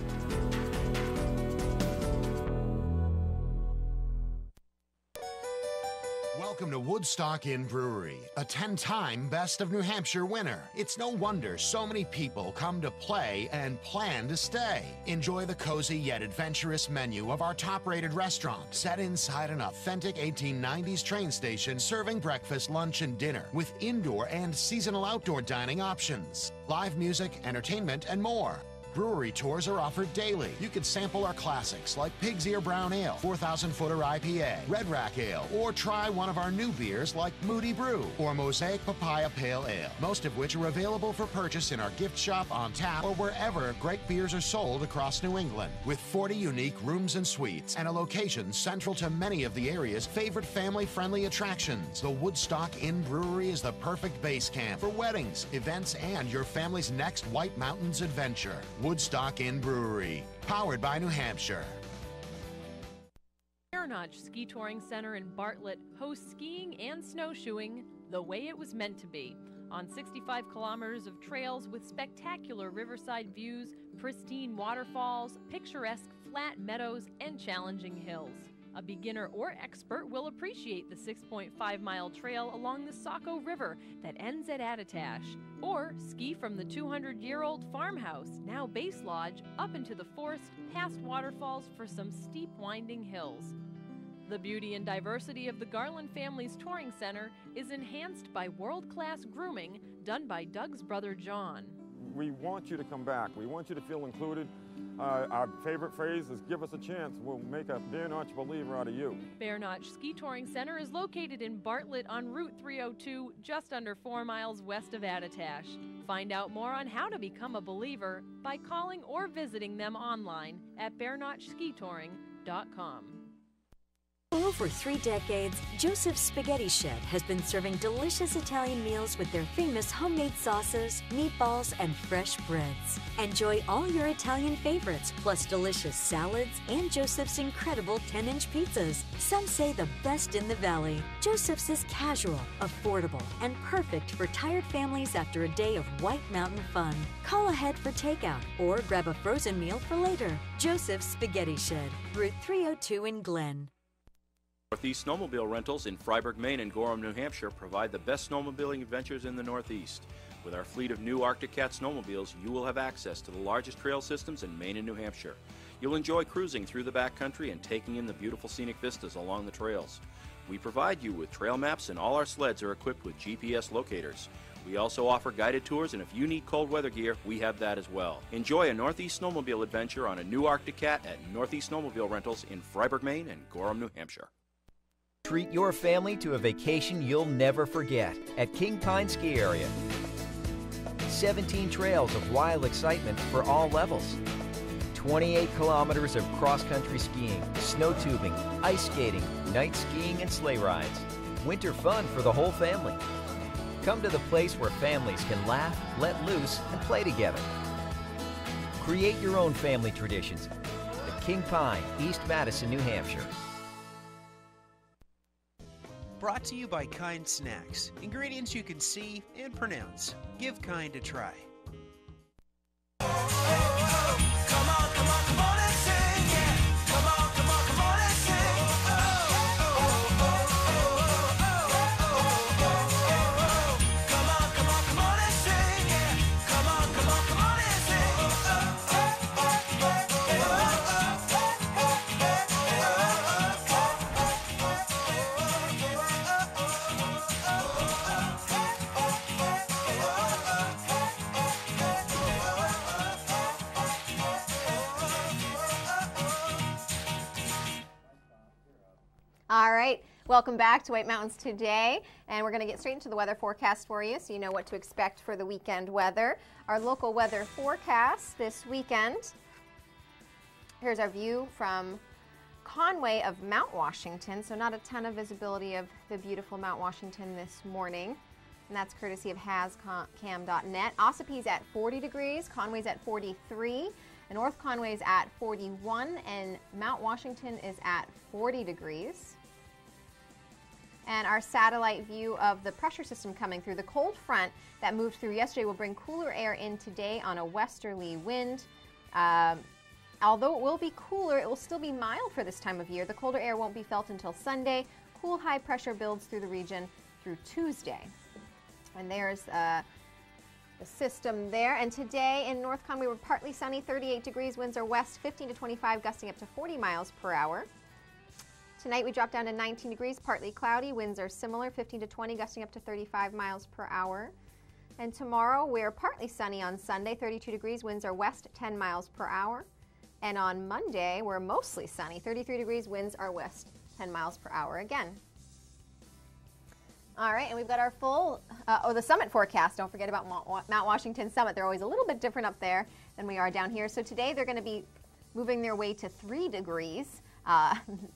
Welcome to Woodstock Inn Brewery, a 10-time Best of New Hampshire winner. It's no wonder so many people come to play and plan to stay. Enjoy the cozy yet adventurous menu of our top-rated restaurant, set inside an authentic 1890s train station, serving breakfast, lunch, and dinner with indoor and seasonal outdoor dining options, live music, entertainment, and more. Brewery tours are offered daily. You can sample our classics like Pig's Ear Brown Ale, 4,000 Footer IPA, Red Rack Ale, or try one of our new beers like Moody Brew or Mosaic Papaya Pale Ale, most of which are available for purchase in our gift shop, on tap, or wherever great beers are sold across New England. With 40 unique rooms and suites and a location central to many of the area's favorite family-friendly attractions, the Woodstock Inn Brewery is the perfect base camp for weddings, events, and your family's next White Mountains adventure. Woodstock Inn Brewery, powered by New Hampshire. Bear Notch Ski Touring Center in Bartlett hosts skiing and snowshoeing the way it was meant to be, on 65 kilometers of trails with spectacular riverside views, pristine waterfalls, picturesque flat meadows, and challenging hills. A beginner or expert will appreciate the 6.5-mile trail along the Saco River that ends at Attitash, or ski from the 200-year-old farmhouse, now Base Lodge, up into the forest past waterfalls for some steep winding hills. The beauty and diversity of the Garland Family's Touring Center is enhanced by world-class grooming done by Doug's brother John. We want you to come back. We want you to feel included. Our favorite phrase is, give us a chance. We'll make a Bear Notch believer out of you. Bear Notch Ski Touring Center is located in Bartlett on Route 302, just under 4 miles west of Attitash. Find out more on how to become a believer by calling or visiting them online at bearnotchskitouring.com. For over 3 decades, Joseph's Spaghetti Shed has been serving delicious Italian meals with their famous homemade sauces, meatballs, and fresh breads. Enjoy all your Italian favorites, plus delicious salads and Joseph's incredible 10-inch pizzas. Some say the best in the valley. Joseph's is casual, affordable, and perfect for tired families after a day of White Mountain fun. Call ahead for takeout or grab a frozen meal for later. Joseph's Spaghetti Shed, Route 302 in Glen. Northeast Snowmobile Rentals in Freiburg, Maine and Gorham, New Hampshire provide the best snowmobiling adventures in the Northeast. With our fleet of new Arctic Cat snowmobiles, you will have access to the largest trail systems in Maine and New Hampshire. You'll enjoy cruising through the backcountry and taking in the beautiful scenic vistas along the trails. We provide you with trail maps, and all our sleds are equipped with GPS locators. We also offer guided tours, and if you need cold weather gear, we have that as well. Enjoy a Northeast Snowmobile adventure on a new Arctic Cat at Northeast Snowmobile Rentals in Freiburg, Maine and Gorham, New Hampshire. Treat your family to a vacation you'll never forget at King Pine Ski Area. 17 trails of wild excitement for all levels. 28 kilometers of cross-country skiing, snow tubing, ice skating, night skiing, and sleigh rides. Winter fun for the whole family. Come to the place where families can laugh, let loose, and play together. Create your own family traditions at King Pine, East Madison, New Hampshire. Brought to you by Kind Snacks. Ingredients you can see and pronounce. Give Kind a try. All right, welcome back to White Mountains Today, and we're going to get straight into the weather forecast for you so you know what to expect for the weekend weather. Our local weather forecast this weekend. Here's our view from Conway of Mount Washington, so not a ton of visibility of the beautiful Mount Washington this morning, and that's courtesy of hazcam.net. Ossapee's at 40 degrees, Conway's at 43, and North Conway's at 41, and Mount Washington is at 40 degrees. And our satellite view of the pressure system coming through. The cold front that moved through yesterday will bring cooler air in today on a westerly wind. Although it will be cooler, it will still be mild for this time of year. The colder air won't be felt until Sunday. Cool high pressure builds through the region through Tuesday. And there's the system there. And today in North Conway, we're partly sunny, 38 degrees. Winds are west, 15 to 25, gusting up to 40 miles per hour. Tonight we drop down to 19 degrees, partly cloudy. Winds are similar, 15 to 20, gusting up to 35 miles per hour. And tomorrow we're partly sunny on Sunday, 32 degrees, winds are west 10 miles per hour. And on Monday we're mostly sunny, 33 degrees, winds are west 10 miles per hour again. All right, and we've got our full, the summit forecast. Don't forget about Mount Washington Summit. They're always a little bit different up there than we are down here. So today they're going to be moving their way to 3 degrees.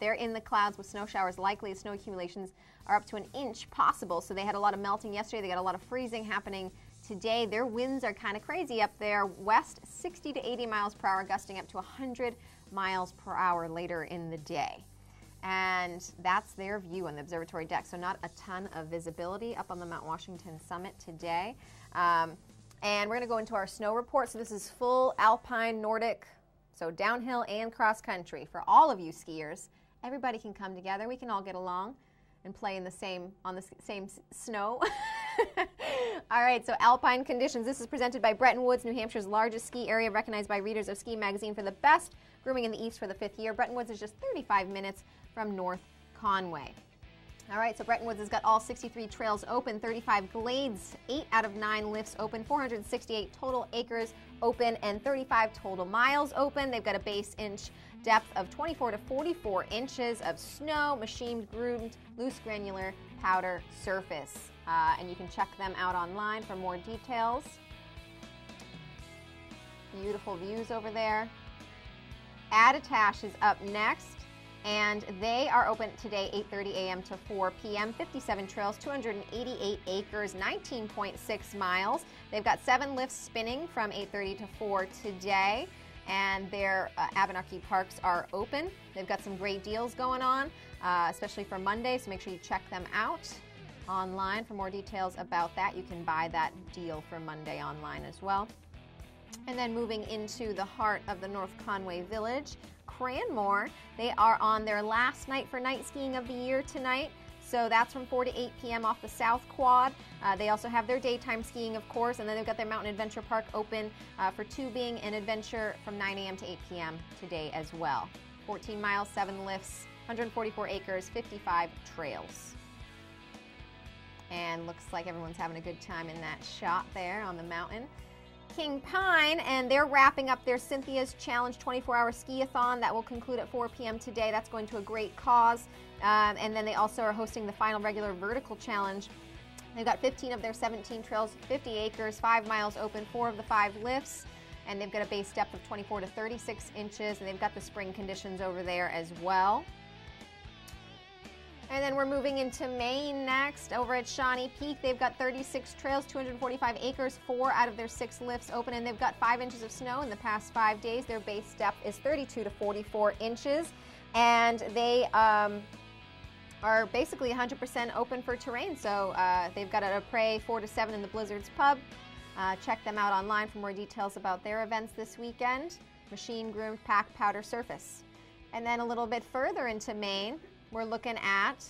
They're in the clouds with snow showers likely. Snow accumulations are up to an inch possible. So they had a lot of melting yesterday. They got a lot of freezing happening today. Their winds are kind of crazy up there. West 60 to 80 miles per hour, gusting up to 100 miles per hour later in the day. And that's their view on the observatory deck. So not a ton of visibility up on the Mount Washington Summit today. And we're going to go into our snow report. So this is full alpine, Nordic, so downhill and cross country for all of you skiers. Everybody can come together. We can all get along and play in the same snow. All right, so alpine conditions. This is presented by Bretton Woods, New Hampshire's largest ski area, recognized by readers of Ski Magazine for the best grooming in the East for the 5th year. Bretton Woods is just 35 minutes from North Conway. All right, so Bretton Woods has got all 63 trails open, 35 glades, 8 out of 9 lifts open, 468 total acres open, and 35 total miles open. They've got a base inch depth of 24 to 44 inches of snow, machined, groomed, loose granular powder surface. And you can check them out online for more details. Beautiful views over there. Attitash is up next. And they are open today, 8:30 a.m. to 4 p.m. 57 trails, 288 acres, 19.6 miles. They've got 7 lifts spinning from 8:30 to 4 today. And their Abenaki parks are open. They've got some great deals going on, especially for Monday, so make sure you check them out online for more details about that. You can buy that deal for Monday online as well. And then moving into the heart of the North Conway Village, Cranmore, they are on their last night for night skiing of the year tonight. So that's from 4 to 8 p.m. off the South Quad. They also have their daytime skiing, of course, and then they've got their Mountain Adventure Park open for tubing and adventure from 9 a.m. to 8 p.m. today as well. 14 miles, 7 lifts, 144 acres, 55 trails. And looks like everyone's having a good time in that shot there on the mountain. King Pine, and they're wrapping up their Cynthia's Challenge 24-hour ski-a-thon. That will conclude at 4 p.m. today. That's going to a great cause. And then they also are hosting the final regular vertical challenge. They've got 15 of their 17 trails, 50 acres, 5 miles open, 4 of the 5 lifts. And they've got a base depth of 24 to 36 inches. And they've got the spring conditions over there as well. And then we're moving into Maine next. Over at Shawnee Peak, they've got 36 trails, 245 acres, 4 out of their 6 lifts open, and they've got 5 inches of snow in the past 5 days. Their base depth is 32 to 44 inches, and they are basically 100% open for terrain. So they've got a Prey 4 to 7 in the Blizzards Pub. Check them out online for more details about their events this weekend. Machine groomed pack powder surface. And then a little bit further into Maine, we're looking at,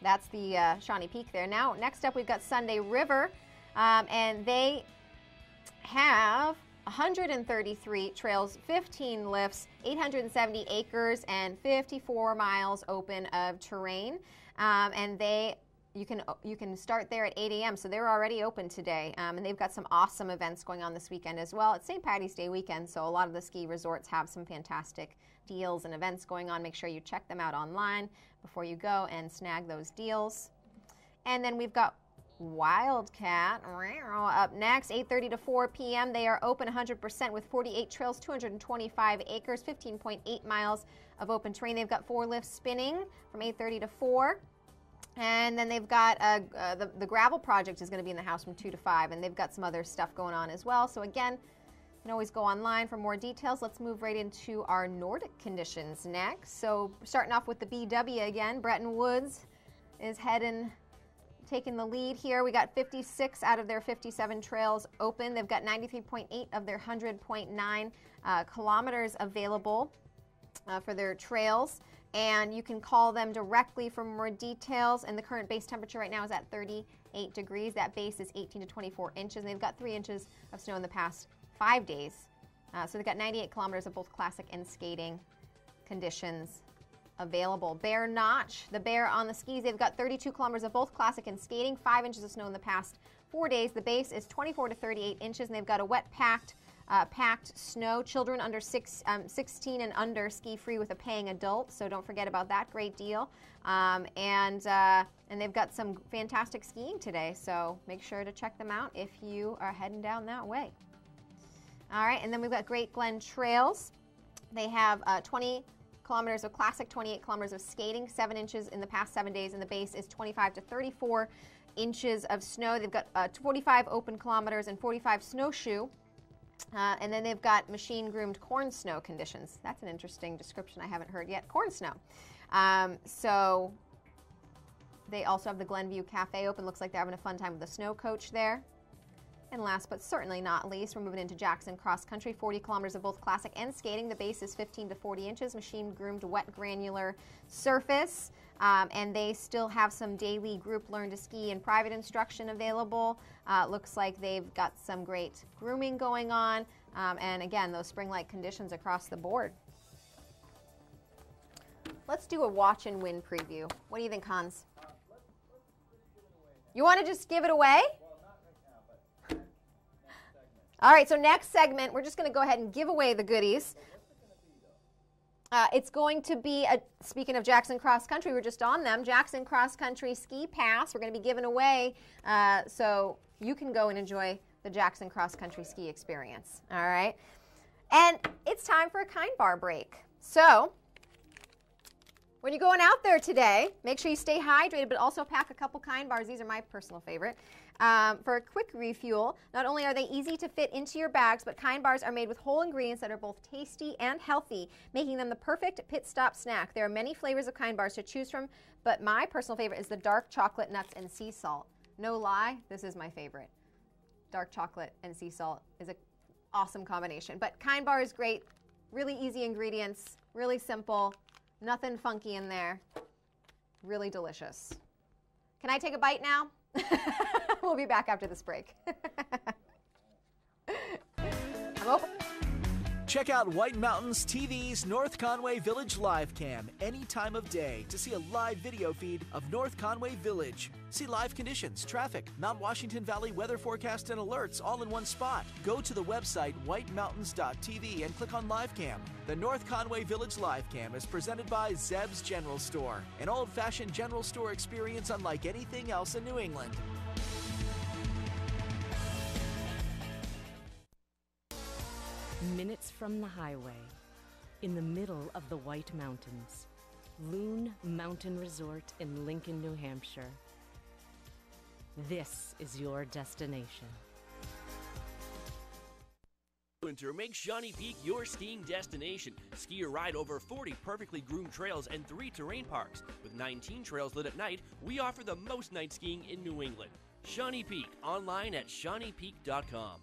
that's the Shawnee Peak there. Now, next up, we've got Sunday River, and they have 133 trails, 15 lifts, 870 acres, and 54 miles open of terrain. And you can start there at 8 a.m., so they're already open today. And they've got some awesome events going on this weekend as well. It's St. Paddy's Day weekend, so a lot of the ski resorts have some fantastic deals and events going on. Make sure you check them out online before you go and snag those deals. And then we've got Wildcat up next, 8:30 to 4 p.m. They are open 100% with 48 trails, 225 acres, 15.8 miles of open terrain. They've got 4 lifts spinning from 8:30 to 4. And then they've got the gravel project is going to be in the house from 2 to 5, and they've got some other stuff going on as well. So again, you can always go online for more details. Let's move right into our Nordic conditions next. So starting off with the BW again, Bretton Woods is taking the lead here. We got 56 out of their 57 trails open. They've got 93.8 of their 100.9 kilometers available for their trails. And you can call them directly for more details. And the current base temperature right now is at 38 degrees. That base is 18 to 24 inches. And they've got 3 inches of snow in the past 5 days. So they've got 98 kilometers of both classic and skating conditions available. Bear Notch, the Bear on the skis, they've got 32 kilometers of both classic and skating, 5 inches of snow in the past 4 days. The base is 24 to 38 inches, and they've got a wet packed snow. Children under 16 and under ski free with a paying adult, so don't forget about that. Great deal. And they've got some fantastic skiing today, so make sure to check them out if you are heading down that way. All right, and then we've got Great Glen Trails. They have 20 kilometers of classic, 28 kilometers of skating, 7 inches in the past 7 days, and the base is 25 to 34 inches of snow. They've got 45 open kilometers and 45 snowshoe. And then they've got machine-groomed corn snow conditions. That's an interesting description I haven't heard yet. Corn snow. So they also have the Glenview Cafe open. Looks like they're having a fun time with the snow coach there. And last but certainly not least, we're moving into Jackson Cross Country. 40 kilometers of both classic and skating. The base is 15 to 40 inches. Machine-groomed wet granular surface. And they still have some daily group learn to ski and private instruction available. Looks like they've got some great grooming going on. And again, those spring-like conditions across the board. Let's do a watch and win preview. What do you think, Hans? You want to just give it away? All right, so next segment, we're just going to go ahead and give away the goodies. It's going to be, speaking of Jackson Cross Country, we're just on them, Jackson Cross Country Ski Pass. We're going to be giving away so you can go and enjoy the Jackson Cross Country ski experience. All right. And it's time for a Kind Bar break. So when you're going out there today, make sure you stay hydrated, but also pack a couple Kind Bars. These are my personal favorite. For a quick refuel. Not only are they easy to fit into your bags, but Kind Bars are made with whole ingredients that are both tasty and healthy, making them the perfect pit stop snack. There are many flavors of Kind Bars to choose from, but my personal favorite is the dark chocolate, nuts, and sea salt. No lie, this is my favorite. Dark chocolate and sea salt is an awesome combination. But Kind Bar is great, really easy ingredients, really simple, nothing funky in there, really delicious. Can I take a bite now? We'll be back after this break. I'm open. Check out White Mountains TV's North Conway Village Live Cam any time of day to see a live video feed of North Conway Village. See live conditions, traffic, Mount Washington Valley weather forecast and alerts all in one spot. Go to the website whitemountains.tv and click on Live Cam. The North Conway Village Live Cam is presented by Zeb's General Store, an old-fashioned general store experience unlike anything else in New England. Minutes from the highway, in the middle of the White Mountains, Loon Mountain Resort in Lincoln, New Hampshire. This is your destination. Winter, make Shawnee Peak your skiing destination. Ski or ride over 40 perfectly groomed trails and 3 terrain parks. With 19 trails lit at night, we offer the most night skiing in New England. Shawnee Peak, online at ShawneePeak.com.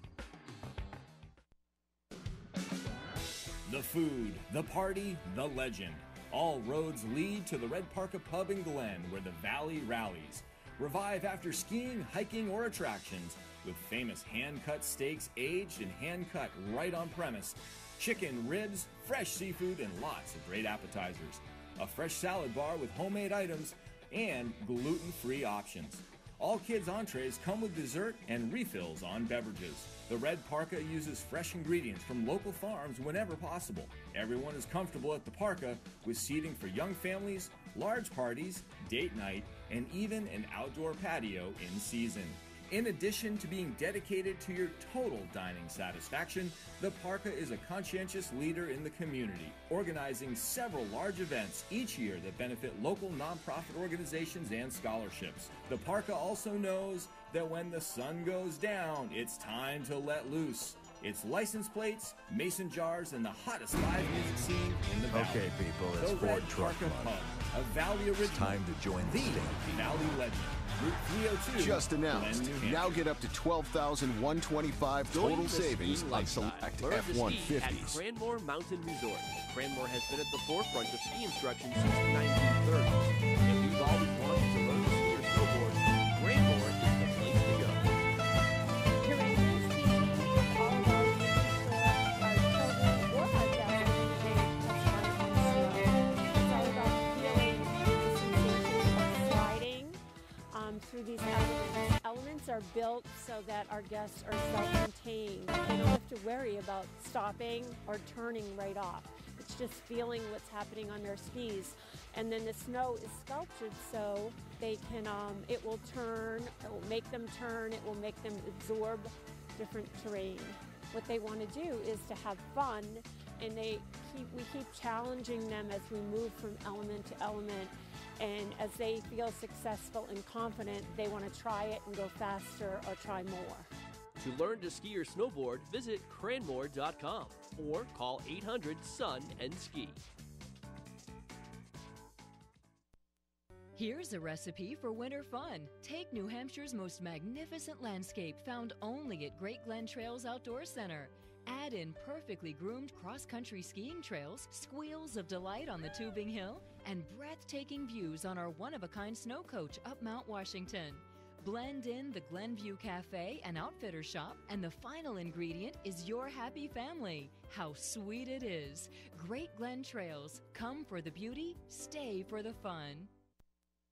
The food, the party, the legend. All roads lead to the Red Parka Pub in Glen, where the valley rallies. Revive after skiing, hiking, or attractions with famous hand-cut steaks aged and hand-cut right on premise, chicken, ribs, fresh seafood, and lots of great appetizers. A fresh salad bar with homemade items and gluten-free options. All kids' entrees come with dessert and refills on beverages. The Red Parka uses fresh ingredients from local farms whenever possible. Everyone is comfortable at the Parka with seating for young families, large parties, date night, and even an outdoor patio in season. In addition to being dedicated to your total dining satisfaction, the Parka is a conscientious leader in the community, organizing several large events each year that benefit local nonprofit organizations and scholarships. The Parka also knows that when the sun goes down, it's time to let loose. It's license plates, mason jars, and the hottest live music scene in the valley. Okay, people, it's the Ford Red Truck Parka Month. Pub, a Valley original. It's time to join the Valley legend. Route 302. Just announced. Glen, New Hampshire. Now get up to $12,125 Join total the savings skiing on lifestyle. select Learn to ski at F-150s. Cranmore Mountain Resort. Cranmore has been at the forefront of ski instruction since the 1930s. If you've always wanted to learn to ski or snowboard, Cranmore is the place to go. Through these elements are built so that our guests are self-contained. They don't have to worry about stopping or turning right off. It's just feeling what's happening on their skis. And then the snow is sculptured so they can, it will turn, it will make them turn, it will make them absorb different terrain. What they want to do is to have fun, and we keep challenging them as we move from element to element. And as they feel successful and confident, they want to try it and go faster or try more. To learn to ski or snowboard, visit cranmore.com or call 800-SUN-AND-SKI. Here's a recipe for winter fun. Take New Hampshire's most magnificent landscape found only at Great Glen Trails Outdoor Center. Add in perfectly groomed cross-country skiing trails, squeals of delight on the Tubing Hill, and breathtaking views on our one-of-a-kind snow coach up Mount Washington. Blend in the Glenview Cafe and Outfitter Shop, and the final ingredient is your happy family. How sweet it is. Great Glen Trails. Come for the beauty, stay for the fun.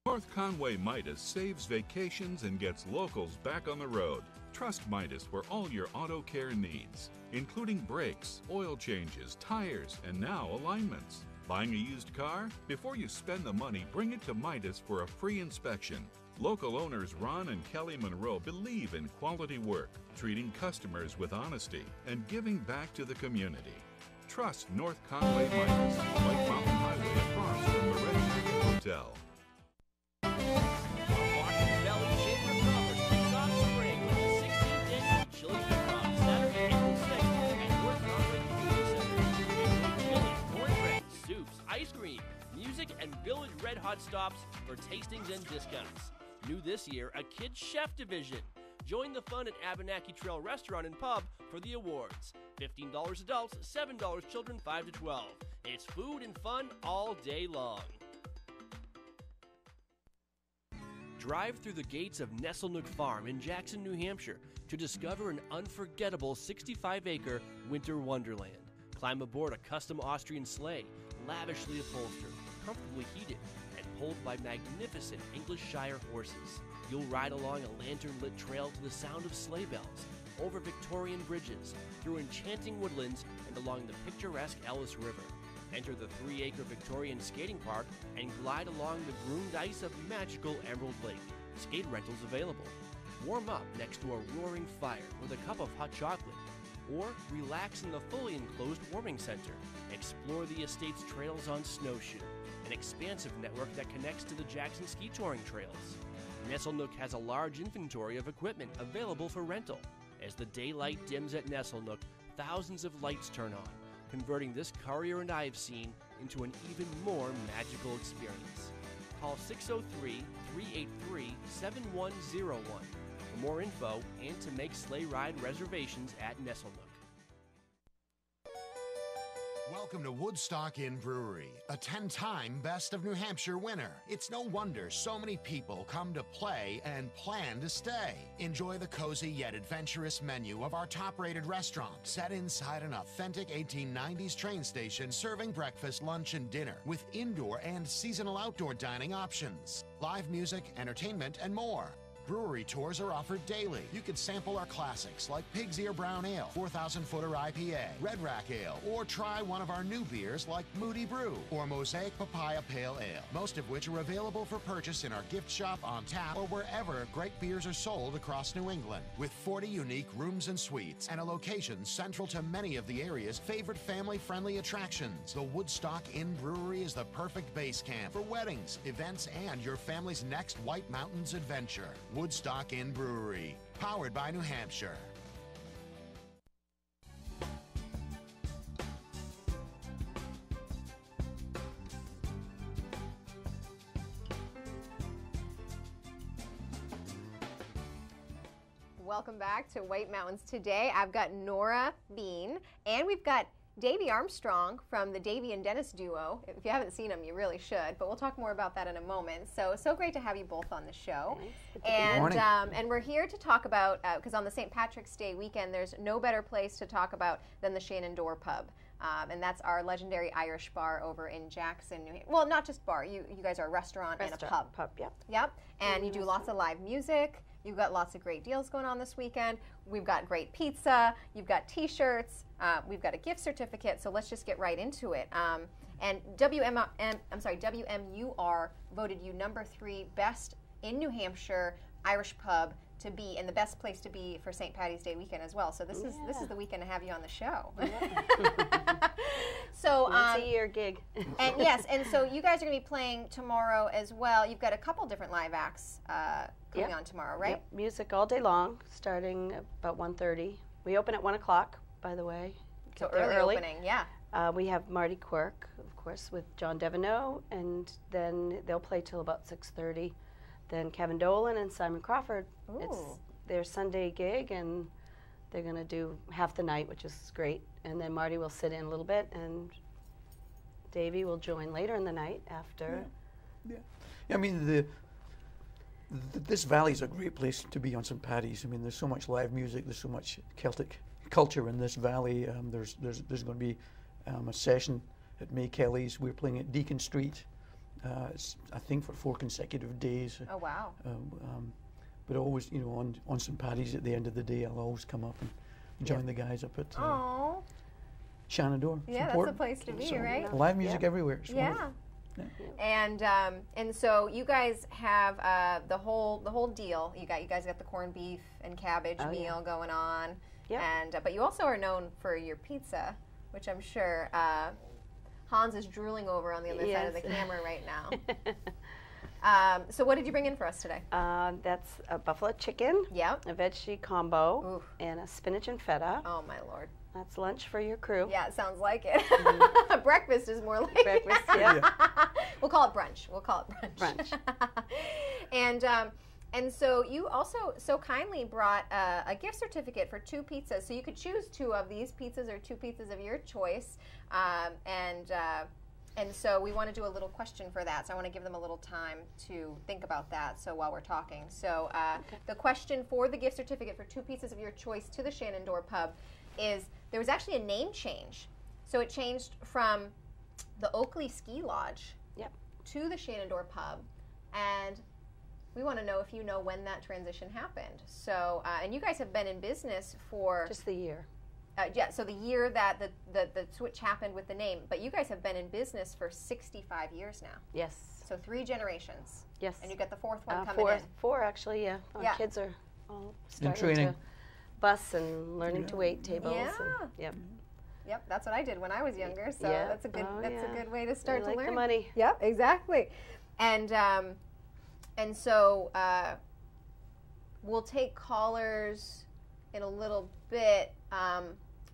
North Conway Midas saves vacations and gets locals back on the road. Trust Midas for all your auto care needs, including brakes, oil changes, tires, and now alignments. Buying a used car? Before you spend the money, bring it to Midas for a free inspection. Local owners Ron and Kelly Monroe believe in quality work, treating customers with honesty, and giving back to the community. Trust North Conway Midas, White Mountain Highway across from the Red Jacket Hotel. Washington Valley Chamber of Commerce kicks off spring with the 16th annual Chili Cook-Off, Saturday, April 6th at North Conway Community Center. Chili, cornbread, soups, ice cream, music, and Village Red Hot stops for tastings and discounts. New this year, a kids chef division. Join the fun at Abenaki Trail Restaurant and Pub for the awards. $15 adults, $7 children 5 to 12. It's food and fun all day long. Drive through the gates of Nesselnook Farm in Jackson, New Hampshire to discover an unforgettable 65-acre winter wonderland. Climb aboard a custom Austrian sleigh, lavishly upholstered, comfortably heated, and pulled by magnificent English Shire horses. You'll ride along a lantern-lit trail to the sound of sleigh bells, over Victorian bridges, through enchanting woodlands, and along the picturesque Ellis River. Enter the 3-acre Victorian skating park and glide along the groomed ice of magical Emerald Lake. Skate rentals available. Warm up next to a roaring fire with a cup of hot chocolate. Or relax in the fully enclosed warming center. Explore the estate's trails on snowshoe, an expansive network that connects to the Jackson Ski Touring Trails. Nesselnook has a large inventory of equipment available for rental. As the daylight dims at Nesselnook, thousands of lights turn on, converting this Currier and Ives scene into an even more magical experience. Call 603-383-7101 for more info and to make sleigh ride reservations at Nesselnook. Welcome to Woodstock Inn Brewery, a 10-time Best of New Hampshire winner. It's no wonder so many people come to play and plan to stay. Enjoy the cozy yet adventurous menu of our top-rated restaurant, set inside an authentic 1890s train station, serving breakfast, lunch, and dinner with indoor and seasonal outdoor dining options, live music, entertainment, and more. Brewery tours are offered daily. You can sample our classics like Pig's Ear Brown Ale, 4,000-footer IPA, Red Rack Ale, or try one of our new beers like Moody Brew or Mosaic Papaya Pale Ale, most of which are available for purchase in our gift shop, on tap, or wherever great beers are sold across New England. With 40 unique rooms and suites and a location central to many of the area's favorite family-friendly attractions, the Woodstock Inn Brewery is the perfect base camp for weddings, events, and your family's next White Mountains adventure. Woodstock Inn Brewery, powered by New Hampshire. Welcome back to White Mountains Today. I've got Nora Bean, and we've got Davey Armstrong from the Davey and Dennis duo. If you haven't seen them, you really should, but we'll talk more about that in a moment. So great to have you both on the show. And we're here to talk about, because on the St. Patrick's Day weekend, there's no better place to talk about than the Shenandoah Pub. And that's our legendary Irish bar over in Jackson, New Hampshire. Well, not just bar. You guys are a restaurant and a pub. Yep. Yep. And you do lots of live music. You've got lots of great deals going on this weekend. We've got great pizza. You've got T-shirts. We've got a gift certificate. So let's just get right into it. And WMUR voted you number 3 best in New Hampshire Irish pub to be, and the best place to be for St. Patty's Day weekend as well. So this is the weekend to have you on the show. So once a year gig. And yes, and so you guys are going to be playing tomorrow as well. You've got a couple different live acts coming on tomorrow, right? Yep. Music all day long, starting about 1:30. We open at 1 o'clock, by the way. So early opening, yeah. We have Marty Quirk, of course, with John Deveneaux, and then they'll play till about 6:30. Then Kevin Dolan and Simon Crawford. Ooh. It's their Sunday gig, and they're going to do half the night, which is great. And then Marty will sit in a little bit, and Davey will join later in the night after. Yeah. I mean, this valley's a great place to be on St. Paddy's. I mean, there's so much live music, there's so much Celtic culture in this valley. There's going to be a session at May Kelly's. We're playing at Deacon Street. It's, I think, for 4 consecutive days. Oh, wow. But always, you know, on St. Paddy's at the end of the day, I'll always come up and join the guys up at Shenandoah. Yeah, that's a place to be, so, right? Live music everywhere. Yeah. And so you guys have the whole deal. You guys got the corned beef and cabbage meal going on. And but you also are known for your pizza, which I'm sure Hans is drooling over on the other side of the camera right now. So what did you bring in for us today? That's a buffalo chicken, a veggie combo, and a spinach and feta. Oh, my Lord. That's lunch for your crew. Yeah, it sounds like it. Breakfast is more like breakfast. Yeah. We'll call it brunch. Brunch. And so you also so kindly brought a gift certificate for 2 pizzas. So you could choose 2 of these pizzas or 2 pizzas of your choice. And so we want to do a little question for that. So I want to give them a little time to think about that. So while we're talking. So the question for the gift certificate for 2 pizzas of your choice to the Shenandoah Pub is there was actually a name change. So it changed from the Oakley Ski Lodge to the Shenandoah Pub. And we want to know if you know when that transition happened. So, and you guys have been in business for... Just the year. So the year that the switch happened with the name. But you guys have been in business for 65 years now. Yes. So 3 generations. Yes. And you got the 4th one coming in. 4 actually, yeah. Our kids are all starting training. to bus and learning to wait tables. Yeah. And, Yep, that's what I did when I was younger. So that's a good a good way to start to like learn. The money. Yep, exactly. And so we'll take callers in a little bit. I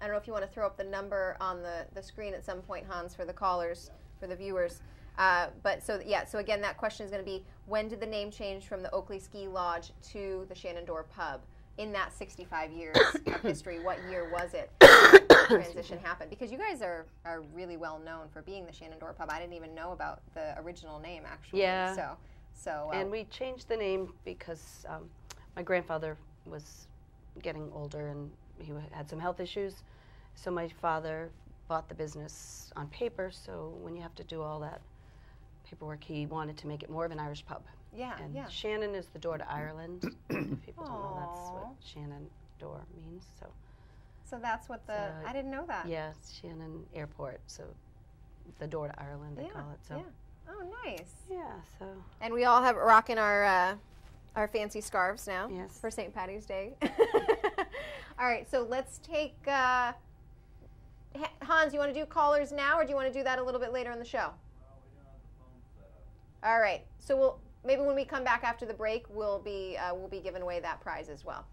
don't know if you want to throw up the number on the screen at some point, Hans, for the callers, for the viewers. But so again, that question is going to be, when did the name change from the Oakley Ski Lodge to the Shenandoah Pub? In that 65 years of history, what year was it that transition happened? Because you guys are really well known for being the Shenandoah Pub. I didn't even know about the original name, actually. Yeah. So. And we changed the name because my grandfather was getting older and he had some health issues. So my father bought the business on paper. So when you have to do all that paperwork, he wanted to make it more of an Irish pub. Yeah, and Shannon is the door to Ireland. If people don't know, that's what Shenandoah means. So that's what I didn't know that. Yeah, Shannon Airport. So the door to Ireland, they call it. So. Yeah. Oh, nice. Yeah. So. And we all have rocking our fancy scarves now. Yes. For St. Patty's Day. All right. So let's take Hans. You want to do callers now, or do you want to do that a little bit later in the show? All right. So maybe when we come back after the break, we'll be giving away that prize as well.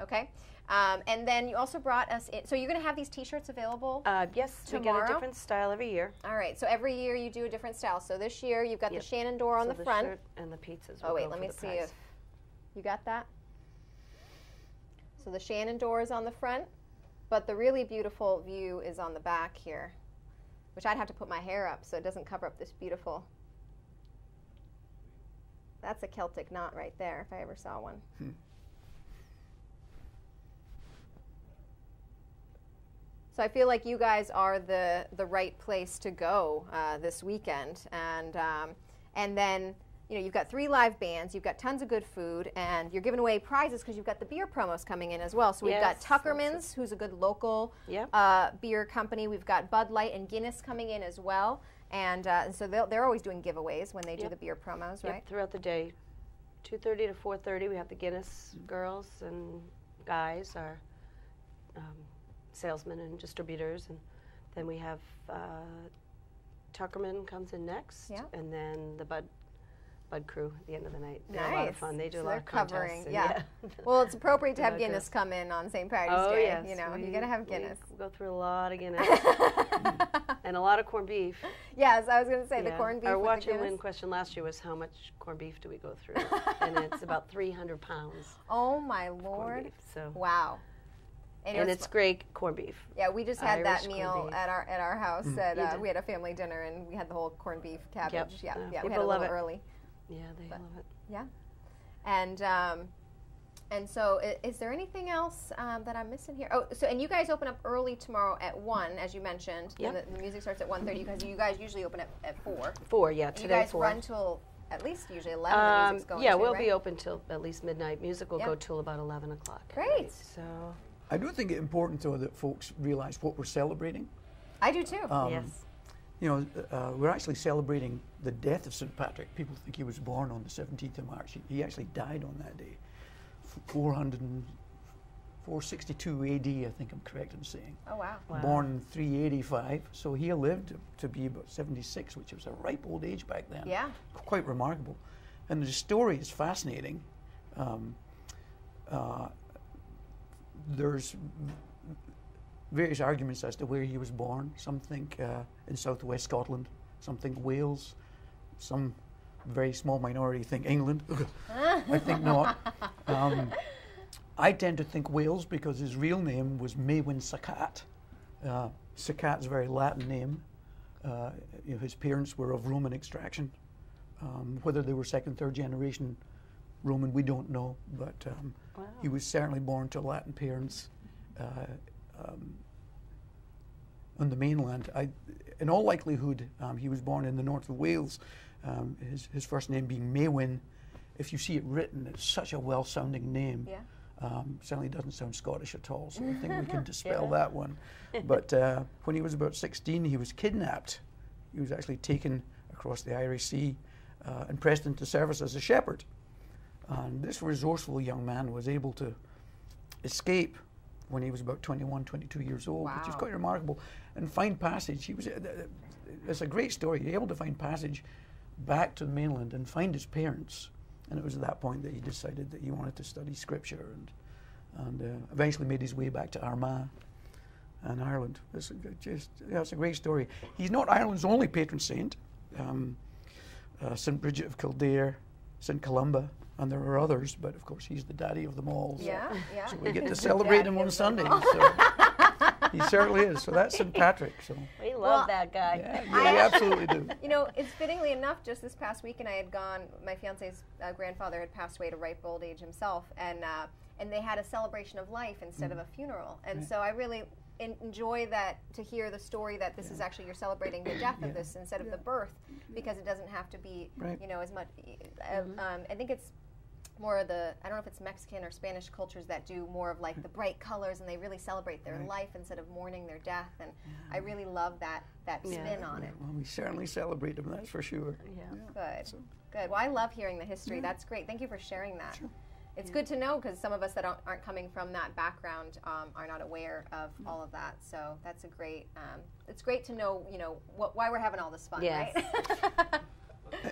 Okay. And then you also brought us in. So you're going to have these T-shirts available. Yes. Tomorrow? We get a different style every year. All right. So every year you do a different style. So this year you've got the Shenandoah on the front. Shirt and the pizzas. Oh wait, let me see if you got that. So the Shenandoah is on the front, but the really beautiful view is on the back here, which I'd have to put my hair up so it doesn't cover up this beautiful. That's a Celtic knot right there, if I ever saw one. So I feel like you guys are the right place to go this weekend, and then you know, you've got 3 live bands, you've got tons of good food, and you're giving away prizes because you've got the beer promos coming in as well. So we've got Tuckerman's, who's a good local beer company. We've got Bud Light and Guinness coming in as well. And so they're always doing giveaways when they do the beer promos, right? Throughout the day, 2:30 to 4:30, we have the Guinness girls and guys, our salesmen and distributors, and then we have Tuckerman comes in next, and then the Bud crew at the end of the night. They're a lot of fun. They do a lot of contests. Well, it's appropriate to have Guinness come in on St. Patty's Day. Yes, you know, you got to have Guinness. We go through a lot of Guinness and a lot of corned beef. Yes, I was going to say the corned beef. Our with watch the and win Guinness. question last year was how much corned beef do we go through, and it's about 300 pounds. Oh my Lord! Beef, so. Wow. And it's great corned beef. Yeah, we just had Irish that meal at our house. We had a family dinner, and we had the whole corned beef cabbage. Yeah, we had a little early. Yeah, they love it. Yeah, and so is there anything else that I'm missing here? Oh, so and you guys open up early tomorrow at 1, as you mentioned. Yeah. The music starts at 1:30 because you guys usually open at 4. 4, yeah. Today, you guys 4. run till at least usually 11. The music's going yeah, to, we'll right? be open till at least midnight. Music will go till about 11 o'clock. Great. So I do think it's important, though, that folks realize what we're celebrating. I do too. Yes. You know, we're actually celebrating the death of St. Patrick. People think he was born on the 17th of March. He actually died on that day. 462 AD, I think I'm correct in saying. Oh, wow. Born in 385, so he lived to be about 76, which was a ripe old age back then. Yeah. Quite remarkable. And the story is fascinating. There's various arguments as to where he was born. Some think in southwest Scotland, some think Wales, some very small minority think England. I think not. I tend to think Wales because his real name was Maewyn Sacat. Sacat's a very Latin name. You know, his parents were of Roman extraction. Whether they were second, third generation Roman, we don't know, but he was certainly born to Latin parents on the mainland. In all likelihood, he was born in the north of Wales. His first name being Maewyn. If you see it written, it's such a well-sounding name. Yeah. Certainly doesn't sound Scottish at all, so I think we can dispel that one. But when he was about 16, he was kidnapped. He was actually taken across the Irish Sea and pressed into service as a shepherd. And this resourceful young man was able to escape when he was about 21, 22 years old, which is quite remarkable, and find passage. He was, it's a great story. He was able to find passage back to the mainland and find his parents. And it was at that point that he decided that he wanted to study scripture and eventually made his way back to Armagh and Ireland. It's a great story. He's not Ireland's only patron saint. St. Bridget of Kildare, St. Columba, and there are others, but of course he's the daddy of them all. So, so we get to celebrate him on Sunday. So he certainly is. So that's St. Patrick. So we love that guy. Yeah, we absolutely do. You know, it's fittingly enough, just this past weekend I had gone, my fiance's grandfather had passed away at a ripe old age himself, and they had a celebration of life instead of a funeral. And so I really enjoy that, to hear the story that this is actually, you're celebrating the death of this instead of the birth, because it doesn't have to be, you know, as much. I think it's more of the, I don't know if it's Mexican or Spanish cultures that do more of like the bright colors, and they really celebrate their life instead of mourning their death. And I really love that spin on it. Well, we certainly celebrate them, that's for sure. Good. Good. Well, I love hearing the history. That's great. Thank you for sharing that. Sure. It's good to know, because some of us that aren't coming from that background are not aware of all of that. So that's a great. It's great to know, you know, why we're having all this fun, right?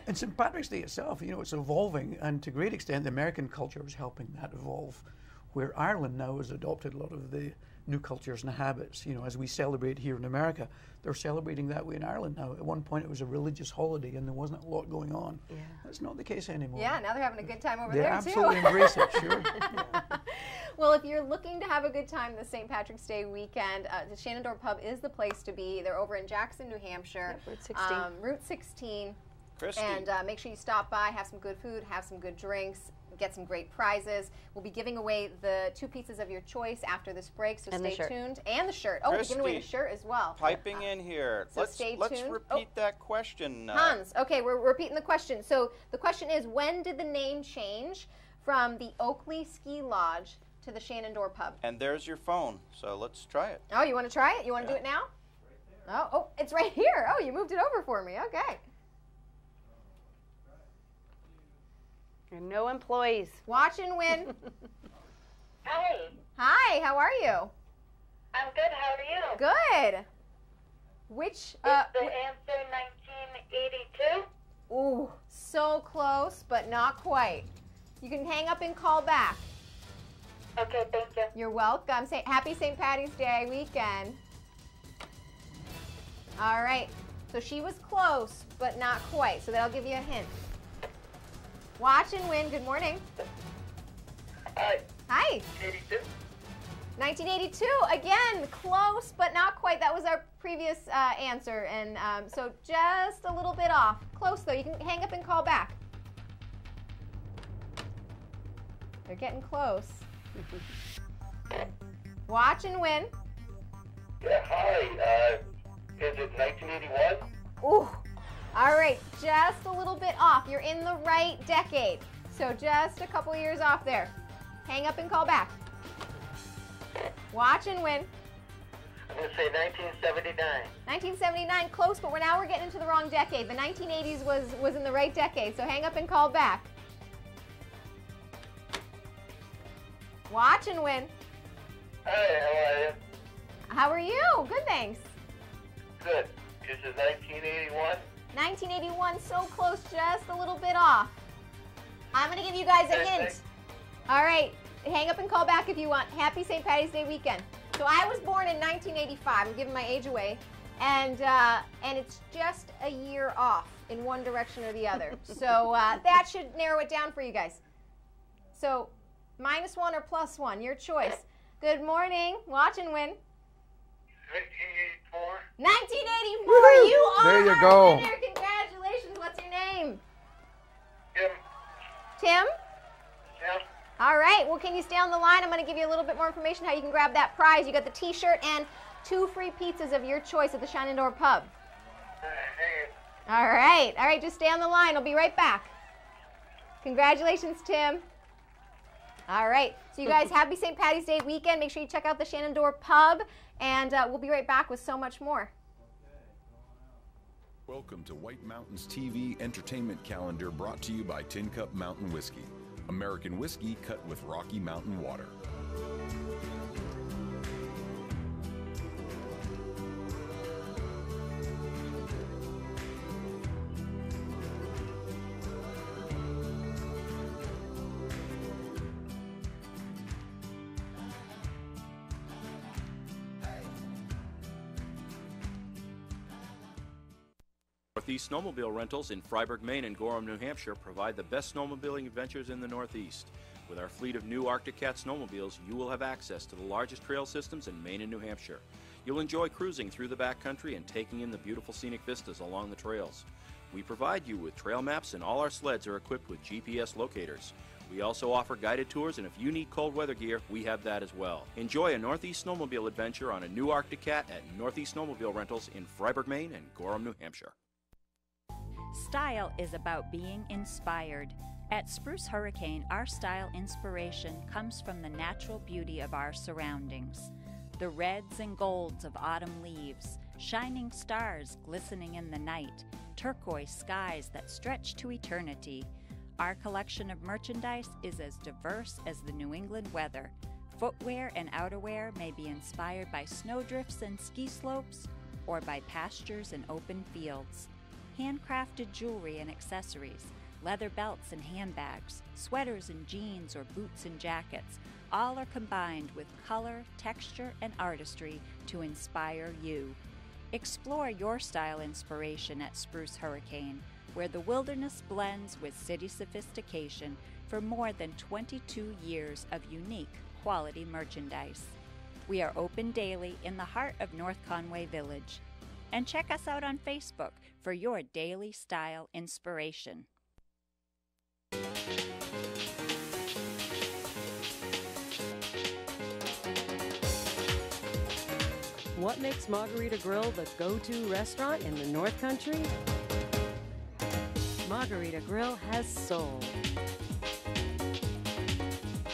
And St. Patrick's Day itself, you know, it's evolving, and to a great extent, the American culture is helping that evolve, where Ireland now has adopted a lot of the new cultures and habits. You know, as we celebrate here in America, they're celebrating that way in Ireland now. At one point, it was a religious holiday, and there wasn't a lot going on. Yeah. That's not the case anymore. Yeah, now they're having a good time over they there, absolutely too. Embrace it, sure. Well, if you're looking to have a good time this St. Patrick's Day weekend, the Shenandoah Pub is the place to be. They're over in Jackson, New Hampshire. Route 16. Route 16. Christy. And make sure you stop by, have some good food, have some good drinks, get some great prizes. We'll be giving away the 2 pieces of your choice after this break, so And the stay shirt. tuned. And the shirt. Oh, we're giving away the Christy, shirt as well. Piping in here. So let's stay let's tuned. repeat that question. Hans, okay, we're repeating the question. So the question is, when did the name change from the Oakley Ski Lodge to the Shenandoah Pub? And there's your phone. So let's try it. Oh, you want to try it? You want to do it now? Oh, it's right here. Oh, you moved it over for me. Okay. And no employees. Watch and win. Hi. Hi, how are you? I'm good. How are you? Good. Which, Is the answer 1982? Ooh, so close, but not quite. You can hang up and call back. Okay, thank you. You're welcome. Say happy St. Patty's Day weekend. All right. So she was close, but not quite. So that'll give you a hint. Watch and win. Good morning. Hi. Hi. 82. 1982. Again, close, but not quite. That was our previous answer. And so just a little bit off. Close, though. You can hang up and call back. They're getting close. Watch and win. Yeah, hi. Is it 1981? Ooh. All right, just a little bit off. You're in the right decade. So just a couple years off there. Hang up and call back. Watch and win. I'm going to say 1979. 1979, close, but now we're getting into the wrong decade. The 1980s was in the right decade, so hang up and call back. Watch and win. Hi, how are you? How are you? Good, thanks. Good. Is it 1981? 1981, so close, just a little bit off. I'm going to give you guys a hint. All right, hang up and call back if you want. Happy St. Patty's Day weekend. So I was born in 1985. I'm giving my age away. And it's just a year off in one direction or the other. So that should narrow it down for you guys. So -1 or +1, your choice. Good morning. Watch and win. 1984. 1984. You are There you our go. winner. Congratulations. What's your name? Tim. Tim? Yeah. All right. Well, can you stay on the line? I'm going to give you a little bit more information how you can grab that prize. You got the T-shirt and 2 free pizzas of your choice at the Shenandoah Pub. All right. All right. Just stay on the line. I'll be right back. Congratulations, Tim. All right. So you guys, happy St. Patty's Day weekend. Make sure you check out the Shenandoah Pub, and we'll be right back with so much more. Welcome to White Mountains TV Entertainment Calendar, brought to you by Tin Cup Mountain Whiskey. American whiskey cut with Rocky Mountain water. Northeast Snowmobile Rentals in Freiburg, Maine and Gorham, New Hampshire provide the best snowmobiling adventures in the Northeast. With our fleet of new Arctic Cat snowmobiles, you will have access to the largest trail systems in Maine and New Hampshire. You'll enjoy cruising through the backcountry and taking in the beautiful scenic vistas along the trails. We provide you with trail maps, and all our sleds are equipped with GPS locators. We also offer guided tours, and if you need cold weather gear, we have that as well. Enjoy a Northeast Snowmobile adventure on a new Arctic Cat at Northeast Snowmobile Rentals in Freiburg, Maine and Gorham, New Hampshire. Style is about being inspired. At Spruce Hurricane, our style inspiration comes from the natural beauty of our surroundings. The reds and golds of autumn leaves, shining stars glistening in the night, turquoise skies that stretch to eternity. Our collection of merchandise is as diverse as the New England weather. Footwear and outerwear may be inspired by snowdrifts and ski slopes, or by pastures and open fields. Handcrafted jewelry and accessories, leather belts and handbags, sweaters and jeans or boots and jackets, all are combined with color, texture, and artistry to inspire you. Explore your style inspiration at Spruce Hurricane, where the wilderness blends with city sophistication for more than 22 years of unique quality merchandise. We are open daily in the heart of North Conway Village. And check us out on Facebook for your daily style inspiration. What makes Margarita Grill the go-to restaurant in the North Country? Margarita Grill has soul.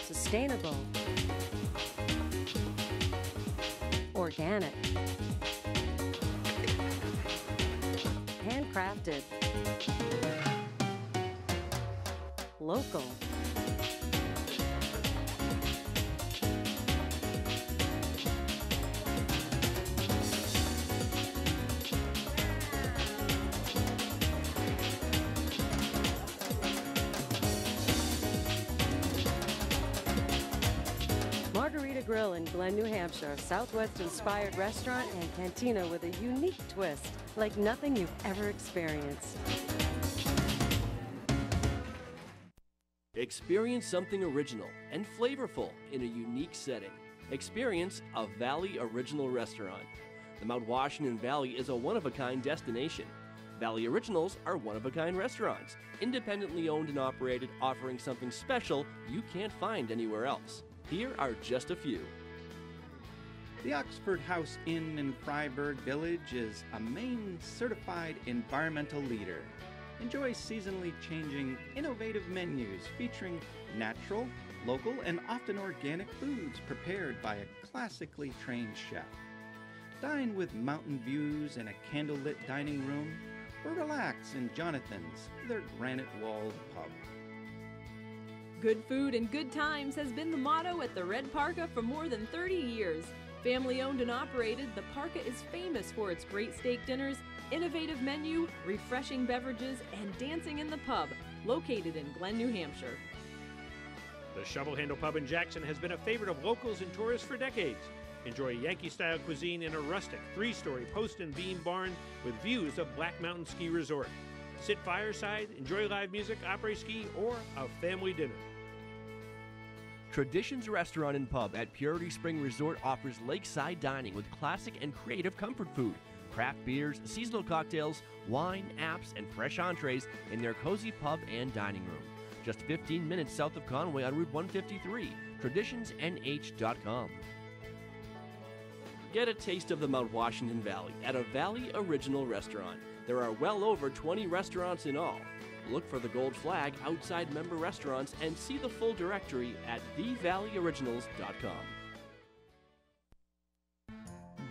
Sustainable. Organic. Handcrafted. Local. Margarita Grill in Glen, New Hampshire, Southwest-inspired restaurant and cantina with a unique twist, like nothing you've ever experienced. Experience something original and flavorful in a unique setting. Experience a Valley Original restaurant. The Mount Washington Valley is a one-of-a-kind destination. Valley Originals are one-of-a-kind restaurants, independently owned and operated, offering something special you can't find anywhere else. Here are just a few. The Oxford House Inn in Fryeburg Village is a Maine certified environmental leader. Enjoy seasonally changing, innovative menus featuring natural, local, and often organic foods prepared by a classically trained chef. Dine with mountain views and a candlelit dining room, or relax in Jonathan's, their granite-walled pub. Good food and good times has been the motto at the Red Parka for more than 30 years. Family owned and operated, the Parka is famous for its great steak dinners, innovative menu, refreshing beverages, and dancing in the pub, located in Glen, New Hampshire. The Shovel Handle Pub in Jackson has been a favorite of locals and tourists for decades. Enjoy Yankee-style cuisine in a rustic, three-story post and beam barn with views of Black Mountain Ski Resort. Sit fireside, enjoy live music, après-ski, or a family dinner. Traditions Restaurant and Pub at Purity Spring Resort offers lakeside dining with classic and creative comfort food, craft beers, seasonal cocktails, wine, apps, and fresh entrees in their cozy pub and dining room. Just 15 minutes south of Conway on Route 153, traditionsnh.com. Get a taste of the Mount Washington Valley at a Valley Original restaurant. There are well over 20 restaurants in all. Look for the gold flag outside member restaurants and see the full directory at thevalleyoriginals.com.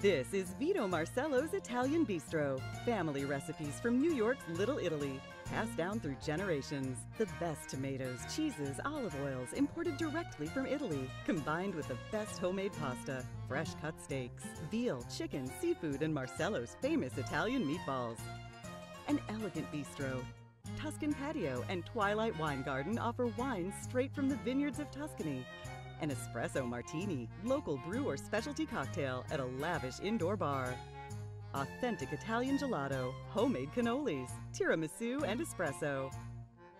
This is Vito Marcello's Italian Bistro. Family recipes from New York's Little Italy, passed down through generations. The best tomatoes, cheeses, olive oils imported directly from Italy, combined with the best homemade pasta, fresh cut steaks, veal, chicken, seafood, and Marcello's famous Italian meatballs. An elegant bistro. Tuscan Patio and Twilight Wine Garden offer wines straight from the vineyards of Tuscany. An espresso martini, local brew or specialty cocktail at a lavish indoor bar. Authentic Italian gelato, homemade cannolis, tiramisu, and espresso.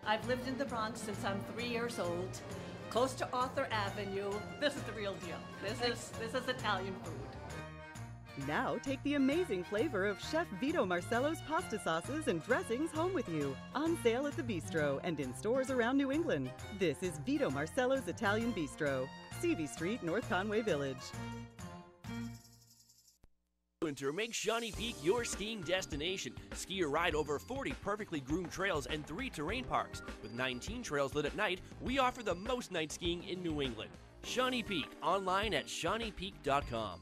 I've lived in the Bronx since I'm 3 years old, close to Arthur Avenue. This is the real deal. This is Italian food. Now take the amazing flavor of Chef Vito Marcello's pasta sauces and dressings home with you. On sale at the Bistro and in stores around New England. This is Vito Marcello's Italian Bistro, CV Street, North Conway Village. Winter, make Shawnee Peak your skiing destination. Ski or ride over 40 perfectly groomed trails and 3 terrain parks. With 19 trails lit at night, we offer the most night skiing in New England. Shawnee Peak, online at shawneepeak.com.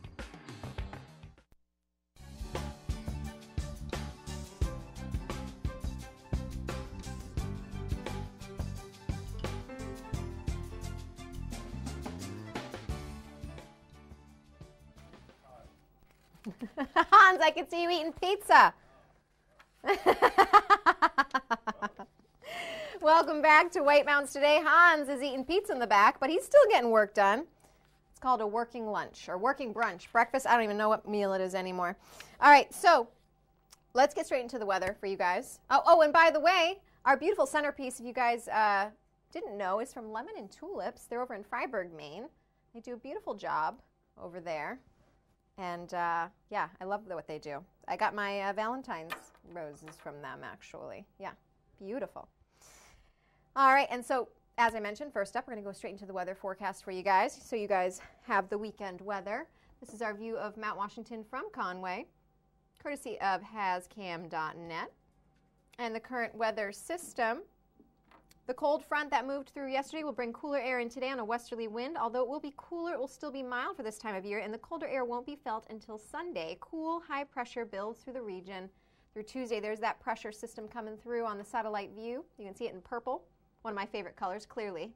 Hans, I can see you eating pizza. Welcome back to White Mountains Today. Hans is eating pizza in the back, but he's still getting work done. It's called a working lunch or working brunch. Breakfast, I don't even know what meal it is anymore. All right, so let's get straight into the weather for you guys. Oh, and by the way, our beautiful centerpiece, if you guys didn't know, is from Lemon and Tulips. They're over in Fryeburg, Maine. They do a beautiful job over there. And yeah, I love what they do. I got my Valentine's roses from them, actually. Yeah, beautiful. All right, and so as I mentioned, first up, we're going to go straight into the weather forecast for you guys, so you guys have the weekend weather. This is our view of Mount Washington from Conway, courtesy of hascam.net. And the current weather system, the cold front that moved through yesterday will bring cooler air in today on a westerly wind. Although it will be cooler, it will still be mild for this time of year, and the colder air won't be felt until Sunday. Cool, high pressure builds through the region. Through Tuesday, there's that pressure system coming through on the satellite view. You can see it in purple. One of my favorite colors, clearly.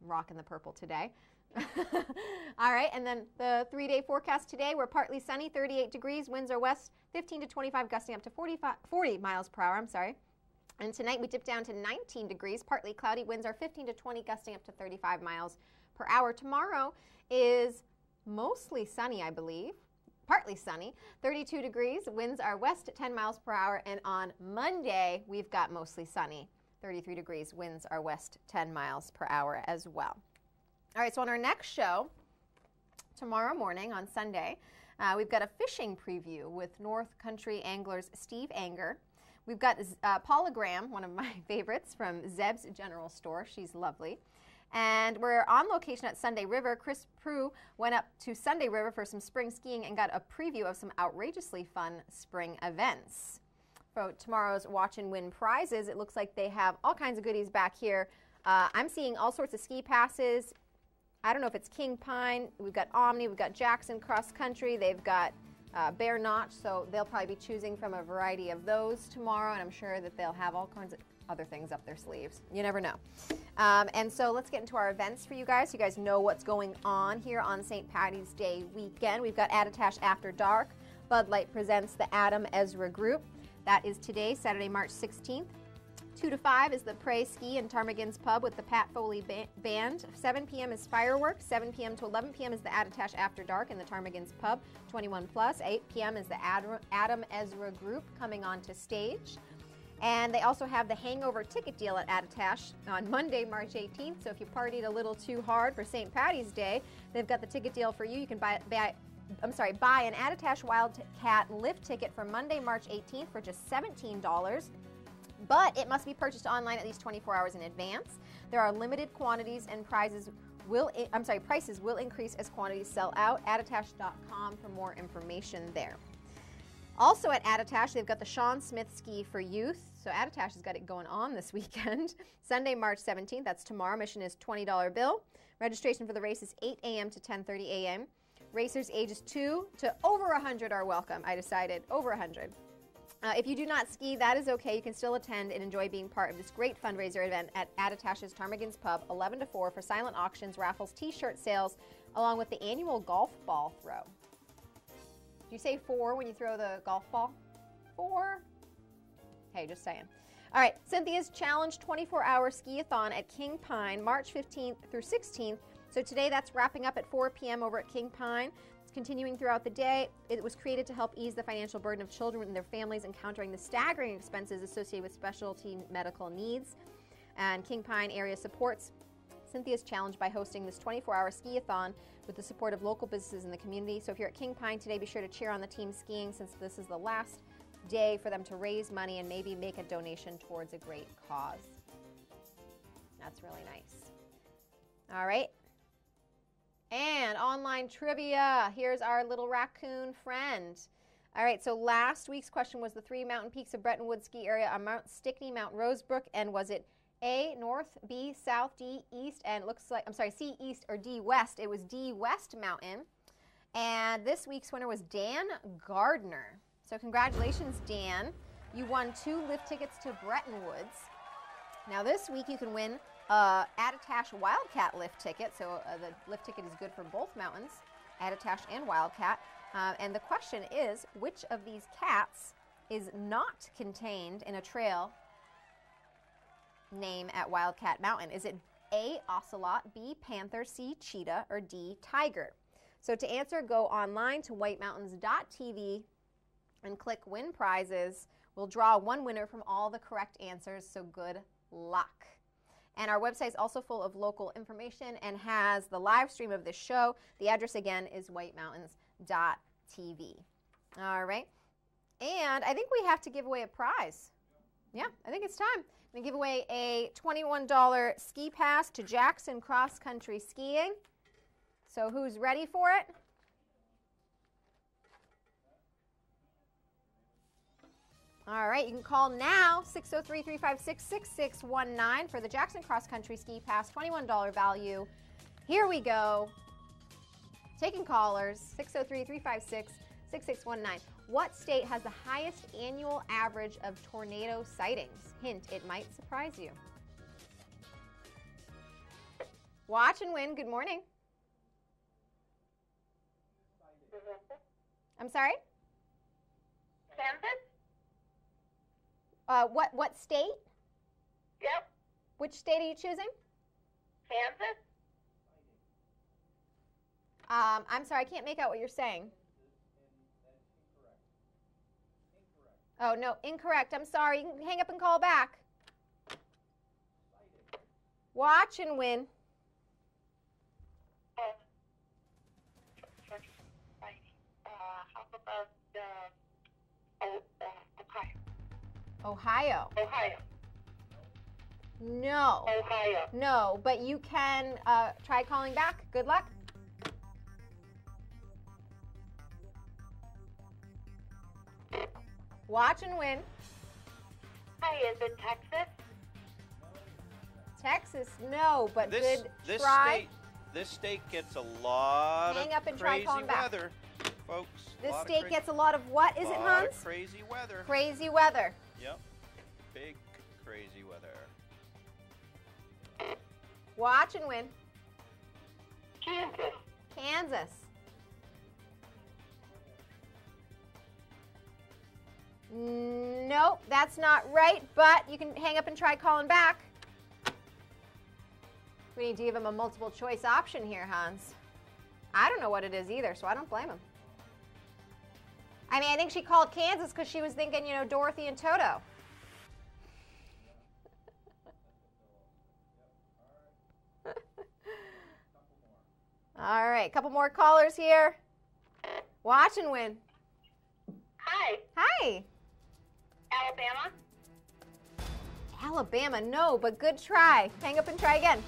I'm rocking the purple today. All right, and then the 3-day forecast today, we're partly sunny, 38 degrees, winds are west, 15 to 25, gusting up to 40 miles per hour, And tonight we dip down to 19 degrees, partly cloudy, winds are 15 to 20, gusting up to 35 miles per hour. Tomorrow is mostly sunny, I believe. Partly sunny, 32 degrees, winds are west at 10 miles per hour, and on Monday we've got mostly sunny. 33 degrees, winds are west 10 miles per hour as well. All right, so on our next show, tomorrow morning on Sunday, we've got a fishing preview with North Country Anglers Steve Anger. We've got Paula Graham, one of my favorites from Zeb's General Store. She's lovely. And we're on location at Sunday River. Chris Prue went up to Sunday River for some spring skiing and got a preview of some outrageously fun spring events. For tomorrow's Watch and Win prizes, it looks like they have all kinds of goodies back here. I'm seeing all sorts of ski passes. I don't know if it's King Pine. We've got Omni. We've got Jackson Cross Country. They've got Bear Notch, so they'll probably be choosing from a variety of those tomorrow, and I'm sure that they'll have all kinds of other things up their sleeves. You never know. And so let's get into our events for you guys. You guys know what's going on here on St. Paddy's Day weekend. We've got Attitash After Dark. Bud Light presents the Adam Ezra Group. That is today, Saturday, March 16th. 2 to 5 is the Pray Ski in Ptarmigan's Pub with the Pat Foley Band. 7 p.m. is fireworks. 7 p.m. to 11 p.m. is the Attitash After Dark in the Ptarmigan's Pub. 21 plus. 8 p.m. is the Adam Ezra Group coming onto stage. And they also have the Hangover ticket deal at Attitash on Monday, March 18th. So if you partied a little too hard for St. Paddy's Day, they've got the ticket deal for you. You can buy an Attitash Wildcat lift ticket for Monday, March 18th for just $17. But it must be purchased online at least 24 hours in advance. There are limited quantities and prices will increase as quantities sell out. Attitash.com for more information there. Also at Attitash, they've got the Sean Smith Ski for Youth. So Attitash has got it going on this weekend. Sunday, March 17th, that's tomorrow. Admission is $20 bill. Registration for the race is 8 a.m. to 10:30 a.m. Racers ages 2 to over 100 are welcome. I decided over 100. If you do not ski, that is okay. You can still attend and enjoy being part of this great fundraiser event at Attitash's Ptarmigan's Pub, 11 to 4 for silent auctions, raffles, t-shirt sales, along with the annual golf ball throw. Do you say 4 when you throw the golf ball? 4? Hey, just saying. All right, Cynthia's Challenge 24-hour ski-a-thon at King Pine, March 15th through 16th. So today that's wrapping up at 4 p.m. over at King Pine. It's continuing throughout the day. It was created to help ease the financial burden of children and their families encountering the staggering expenses associated with specialty medical needs. And King Pine area supports Cynthia's Challenge by hosting this 24-hour ski-a-thon with the support of local businesses in the community. So if you're at King Pine today, be sure to cheer on the team skiing since this is the last day for them to raise money and maybe make a donation towards a great cause. That's really nice. All right. And online trivia. Here's our little raccoon friend. All right, so last week's question was the 3 mountain peaks of Bretton Woods ski area are Mount Stickney, Mount Rosebrook, and was it A, north, B, south, D, east, and it looks like, C, east, or D, west. It was D, West Mountain. And this week's winner was Dan Gardner. So congratulations, Dan. You won 2 lift tickets to Bretton Woods. Now this week you can win Attitash Wildcat lift ticket. So the lift ticket is good for both mountains, Attitash and Wildcat. And the question is, which of these cats is not contained in a trail name at Wildcat Mountain? Is it A, ocelot, B, panther, C, cheetah, or D, tiger? So to answer, go online to whitemountains.tv and click Win Prizes. We'll draw one winner from all the correct answers, so good luck. And our website is also full of local information and has the live stream of this show. The address again is whitemountains.tv. TV. All right. And I think we have to give away a prize. Yeah, I think it's time. I'm going to give away a $21 ski pass to Jackson Cross Country Skiing. So who's ready for it? All right, you can call now, 603-356-6619 for the Jackson Cross Country Ski Pass, $21 value. Here we go. Taking callers, 603-356-6619. What state has the highest annual average of tornado sightings? Hint, it might surprise you. Watch and win, good morning. I'm sorry? Kansas? What state? Yep. Which state are you choosing? Kansas? I'm sorry, I can't make out what you're saying. Oh, no, incorrect. I'm sorry. You can hang up and call back. Watch and win. How about Ohio. Ohio. No. Ohio. No, but you can try calling back. Good luck. Watch and win. Hi, is it Texas? Texas, no, but good this try. This state gets a lot Hang of up and try crazy calling back. weather, folks. This state gets a lot of what is it, Hans? Crazy weather. Crazy weather. Yep. Big crazy weather. Watch and win. Kansas. Kansas. Nope, that's not right, but you can hang up and try calling back. We need to give him a multiple choice option here, Hans. I don't know what it is either, so I don't blame him. I mean, I think she called Kansas because she was thinking, you know, Dorothy and Toto. All right, a couple more callers here. Watch and win. Hi. Hi. Alabama? Alabama, no, but good try. Hang up and try again.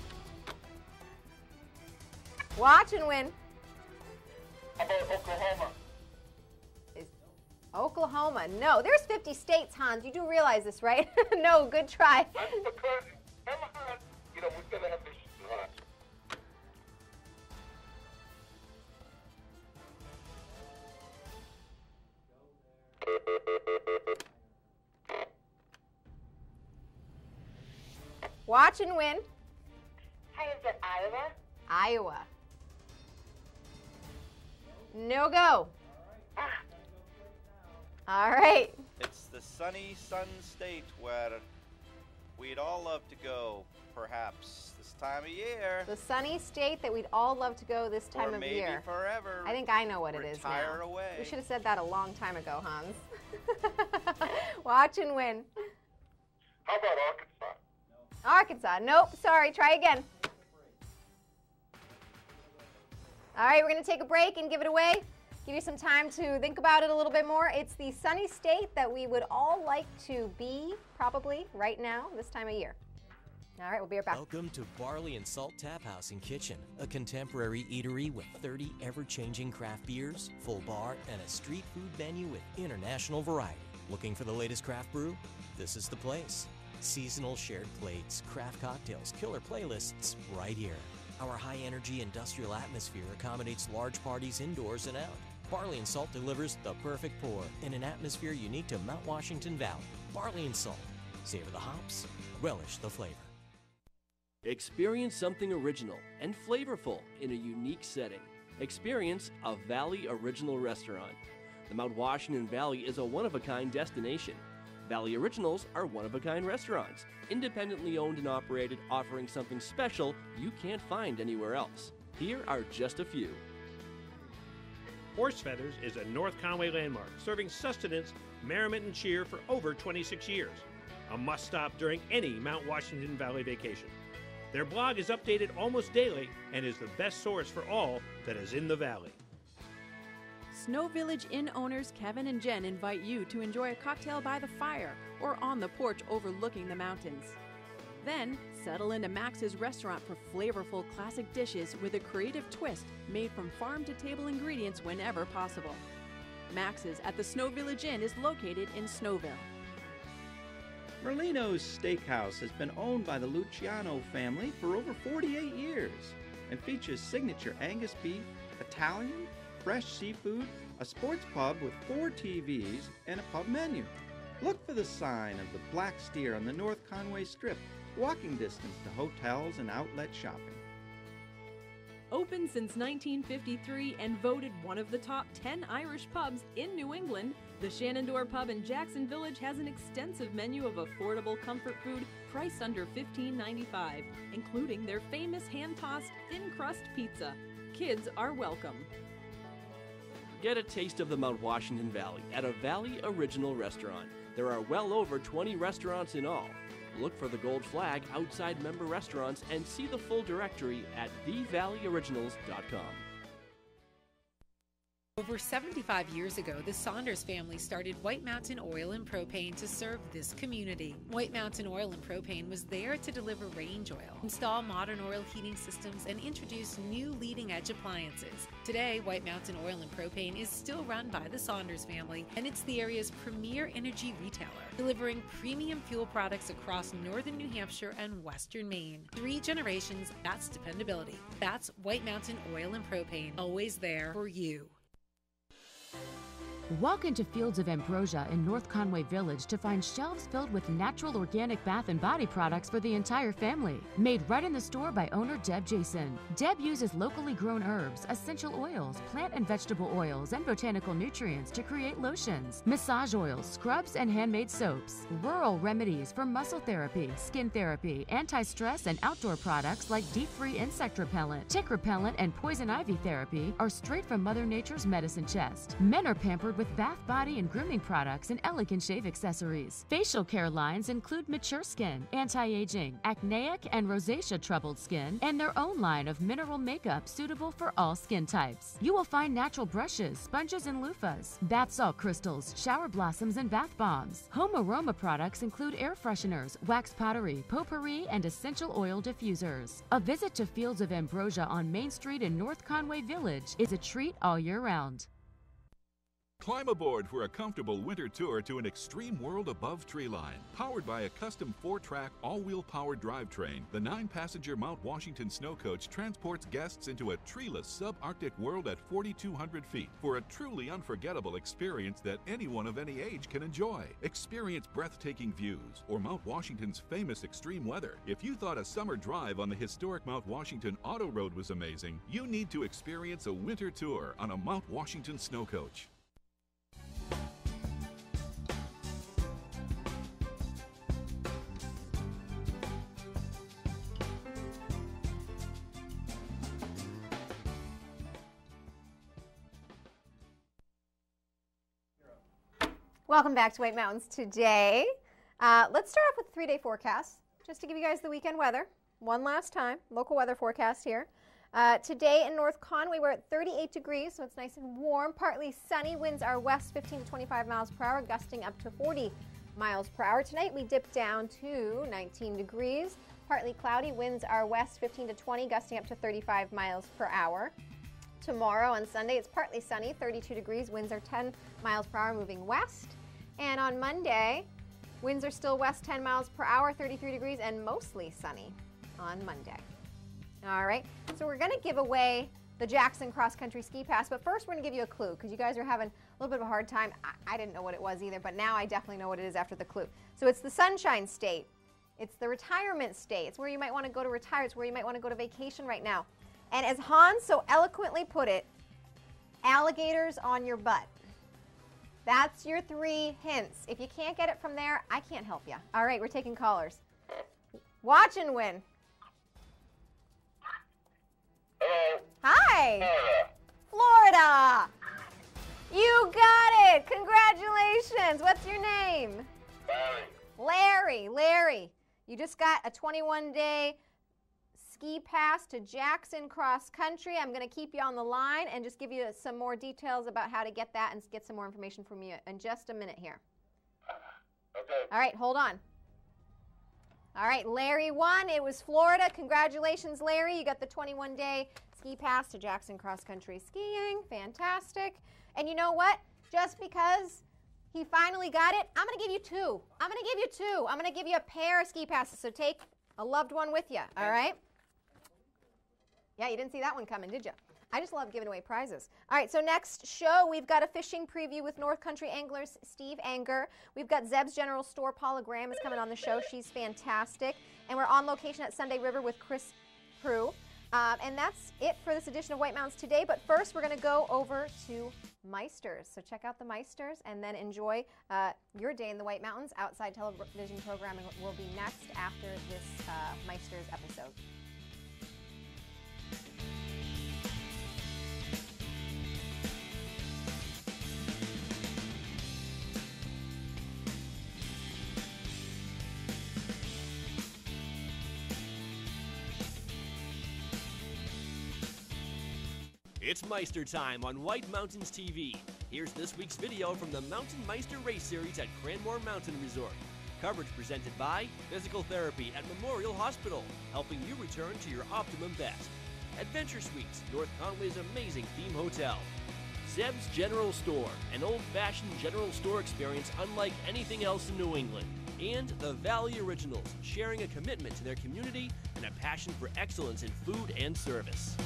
Watch and win. How about Oklahoma? Oklahoma, no. There's 50 states, Hans. You do realize this, right? No, good try. That's because, you know, we're going to have this. Watch and win. Hi, is it Iowa? Iowa. No go. All right. It's the sunny Sun State where we'd all love to go, perhaps, this time of year. The sunny state that we'd all love to go this time of year. Or maybe forever. I think I know what it is now. Retire away. We should have said that a long time ago, Hans. Watch and win. How about Arkansas? Arkansas. Nope. Sorry. Try again. All right. We're going to take a break and give it away. Give you some time to think about it a little bit more. It's the sunny state that we would all like to be, probably, right now, this time of year. All right, we'll be right back. Welcome to Barley and Salt Tap House and Kitchen, a contemporary eatery with 30 ever-changing craft beers, full bar, and a street food menu with international variety. Looking for the latest craft brew? This is the place. Seasonal shared plates, craft cocktails, killer playlists, right here. Our high-energy industrial atmosphere accommodates large parties indoors and out. Barley and Salt delivers the perfect pour in an atmosphere unique to Mount Washington Valley. Barley and Salt. Savor the hops, relish the flavor. Experience something original and flavorful in a unique setting. Experience a Valley Original restaurant. The Mount Washington Valley is a one-of-a-kind destination. Valley Originals are one-of-a-kind restaurants, independently owned and operated, offering something special you can't find anywhere else. Here are just a few. Horse Feathers is a North Conway landmark, serving sustenance, merriment, and cheer for over 26 years. A must-stop during any Mount Washington Valley vacation. Their blog is updated almost daily and is the best source for all that is in the valley. Snow Village Inn owners Kevin and Jen invite you to enjoy a cocktail by the fire or on the porch overlooking the mountains. Then, settle into Max's restaurant for flavorful classic dishes with a creative twist made from farm-to-table ingredients whenever possible. Max's at the Snow Village Inn is located in Snowville. Merlino's Steakhouse has been owned by the Luciano family for over 48 years and features signature Angus beef, Italian, fresh seafood, a sports pub with 4 TVs, and a pub menu. Look for the sign of the Black Steer on the North Conway Strip, walking distance to hotels and outlet shopping. Open since 1953 and voted one of the top 10 Irish pubs in New England, the Shenandoah Pub in Jackson Village has an extensive menu of affordable comfort food priced under $15.95, including their famous hand-tossed thin-crust pizza. Kids are welcome. Get a taste of the Mount Washington Valley at a Valley Original restaurant. There are well over 20 restaurants in all. Look for the gold flag outside member restaurants and see the full directory at thevalleyoriginals.com. Over 75 years ago, the Saunders family started White Mountain Oil and Propane to serve this community. White Mountain Oil and Propane was there to deliver range oil, install modern oil heating systems, and introduce new leading-edge appliances. Today, White Mountain Oil and Propane is still run by the Saunders family, and it's the area's premier energy retailer, delivering premium fuel products across northern New Hampshire and western Maine. 3 generations, that's dependability. That's White Mountain Oil and Propane, always there for you. Walk into Fields of Ambrosia in North Conway Village to find shelves filled with natural organic bath and body products for the entire family. Made right in the store by owner Deb Jason. Deb uses locally grown herbs, essential oils, plant and vegetable oils, and botanical nutrients to create lotions, massage oils, scrubs, and handmade soaps. Rural remedies for muscle therapy, skin therapy, anti-stress, and outdoor products like deep-free insect repellent, tick repellent, and poison ivy therapy are straight from Mother Nature's medicine chest. Men are pampered with bath, body, and grooming products and elegant shave accessories. Facial care lines include mature skin, anti-aging, acneic, and rosacea troubled skin, and their own line of mineral makeup suitable for all skin types. You will find natural brushes, sponges, and loofahs, bath salt crystals, shower blossoms, and bath bombs. Home aroma products include air fresheners, wax pottery, potpourri, and essential oil diffusers. A visit to Fields of Ambrosia on Main Street in North Conway Village is a treat all year round. Climb aboard for a comfortable winter tour to an extreme world above treeline. Powered by a custom 4-track, all-wheel powered drivetrain, the 9-passenger Mount Washington Snow Coach transports guests into a treeless subarctic world at 4,200 feet for a truly unforgettable experience that anyone of any age can enjoy. Experience breathtaking views or Mount Washington's famous extreme weather. If you thought a summer drive on the historic Mount Washington Auto Road was amazing, you need to experience a winter tour on a Mount Washington Snow Coach. Welcome back to White Mountains Today. Let's start off with the 3-day forecast, just to give you guys the weekend weather. One last time, local weather forecast here. Today in North Conway, we're at 38 degrees, so it's nice and warm. Partly sunny, winds are west 15 to 25 miles per hour, gusting up to 40 miles per hour. Tonight we dip down to 19 degrees. Partly cloudy, winds are west 15 to 20, gusting up to 35 miles per hour. Tomorrow on Sunday, it's partly sunny, 32 degrees, winds are 10 miles per hour, moving west. And on Monday, winds are still west 10 miles per hour, 33 degrees, and mostly sunny on Monday. All right, so we're going to give away the Jackson Cross Country Ski Pass, but first we're going to give you a clue because you guys are having a little bit of a hard time. I didn't know what it was either, but now I definitely know what it is after the clue. So it's the Sunshine State. It's the retirement state. It's where you might want to go to retire. It's where you might want to go to vacation right now. And as Hans so eloquently put it, alligators on your butt. That's your 3 hints. If you can't get it from there, I can't help you. All right, we're taking callers. Watch and win. Hello. Hi. Florida. You got it. Congratulations. What's your name? Larry. Larry. You just got a 21-day ski pass to Jackson Cross Country. I'm going to keep you on the line and just give you some more details about how to get that and get some more information from you in just a minute here. Okay. All right, hold on. All right, Larry won. It was Florida. Congratulations, Larry. You got the 21-day ski pass to Jackson Cross Country skiing. Fantastic. And you know what? Just because he finally got it, I'm going to give you two. I'm going to give you two. I'm going to give you a pair of ski passes. So take a loved one with you, all right? Yeah, you didn't see that one coming, did you? I just love giving away prizes. All right, so next show, we've got a fishing preview with North Country Anglers Steve Anger. We've got Zeb's General Store. Paula Graham is coming on the show. She's fantastic. And we're on location at Sunday River with Chris Prue. And that's it for this edition of White Mountains Today. But first, we're going to go over to Meisters. So check out the Meisters and then enjoy your day in the White Mountains. Outside television programming will be next after this Meisters episode. It's Meister time on White Mountains TV. Here's this week's video from the Mountain Meister Race Series at Cranmore Mountain Resort. Coverage presented by Physical Therapy at Memorial Hospital, helping you return to your optimum best. Adventure Suites, North Conway's amazing theme hotel. Zeb's General Store, an old-fashioned general store experience unlike anything else in New England. And the Valley Originals, sharing a commitment to their community and a passion for excellence in food and service.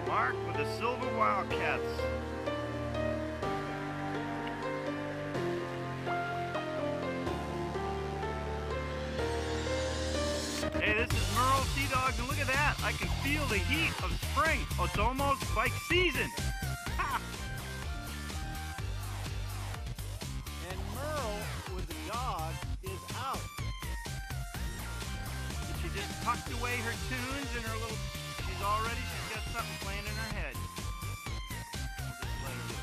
Mark with the Silver Wildcats. Hey, this is Merle Sea Dogs, and look at that. I can feel the heat of spring. Oh, it's almost like season. Ha! And Merle with the dog is out. And she just tucked away her tunes and her little... she's got something playing in her head. I'll just let her do it.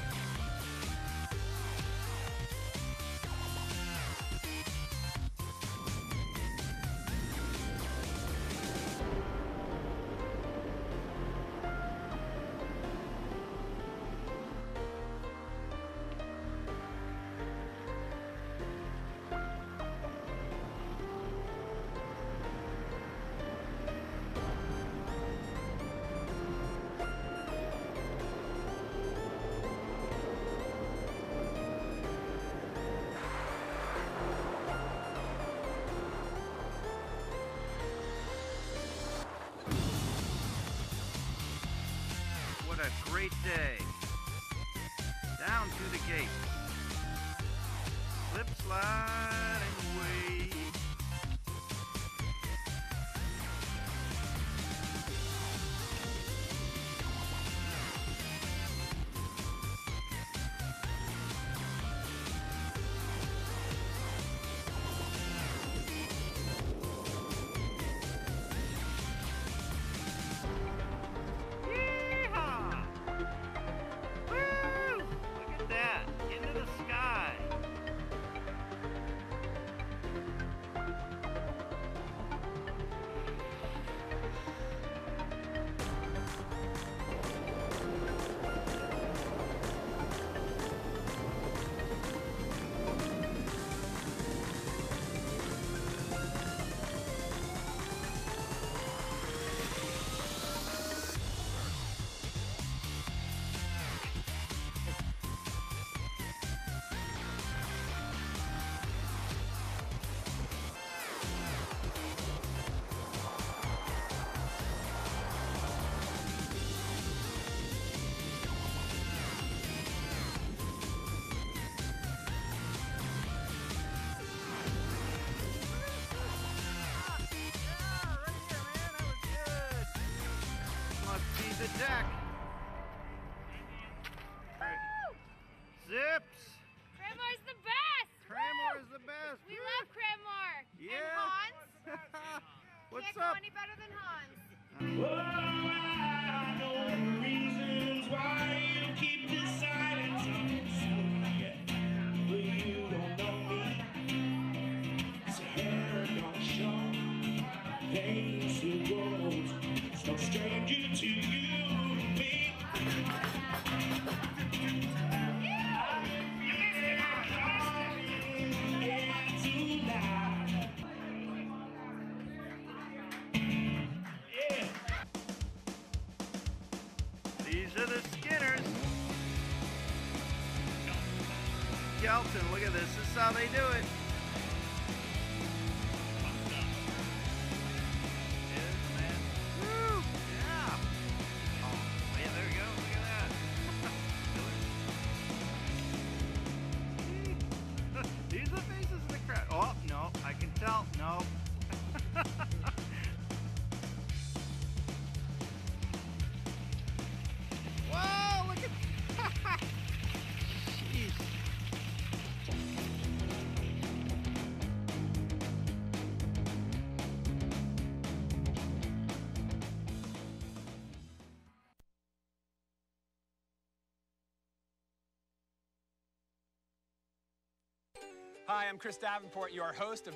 What a great day. Down through the gate. Slip sliding away. The deck. Zips. Cranmore's the best! Cranmore's the best. We love Cranmore. Yeah. And Hans. What's Can't up? go any better than Hans. I know the reasons why you keep this silence. I'm sorry, but you don't know me. It's a herd on show. Veins to roads. It's no stranger to you and me. These are the Skinners. Skelton, look at this. This is how they do it. Woo! Yeah. Oh, yeah, there we go. Look at that. These are the faces of the crowd. Oh, no, I can tell. No. Whoa, look at Jeez. Hi, I'm Chris Davenport, your host of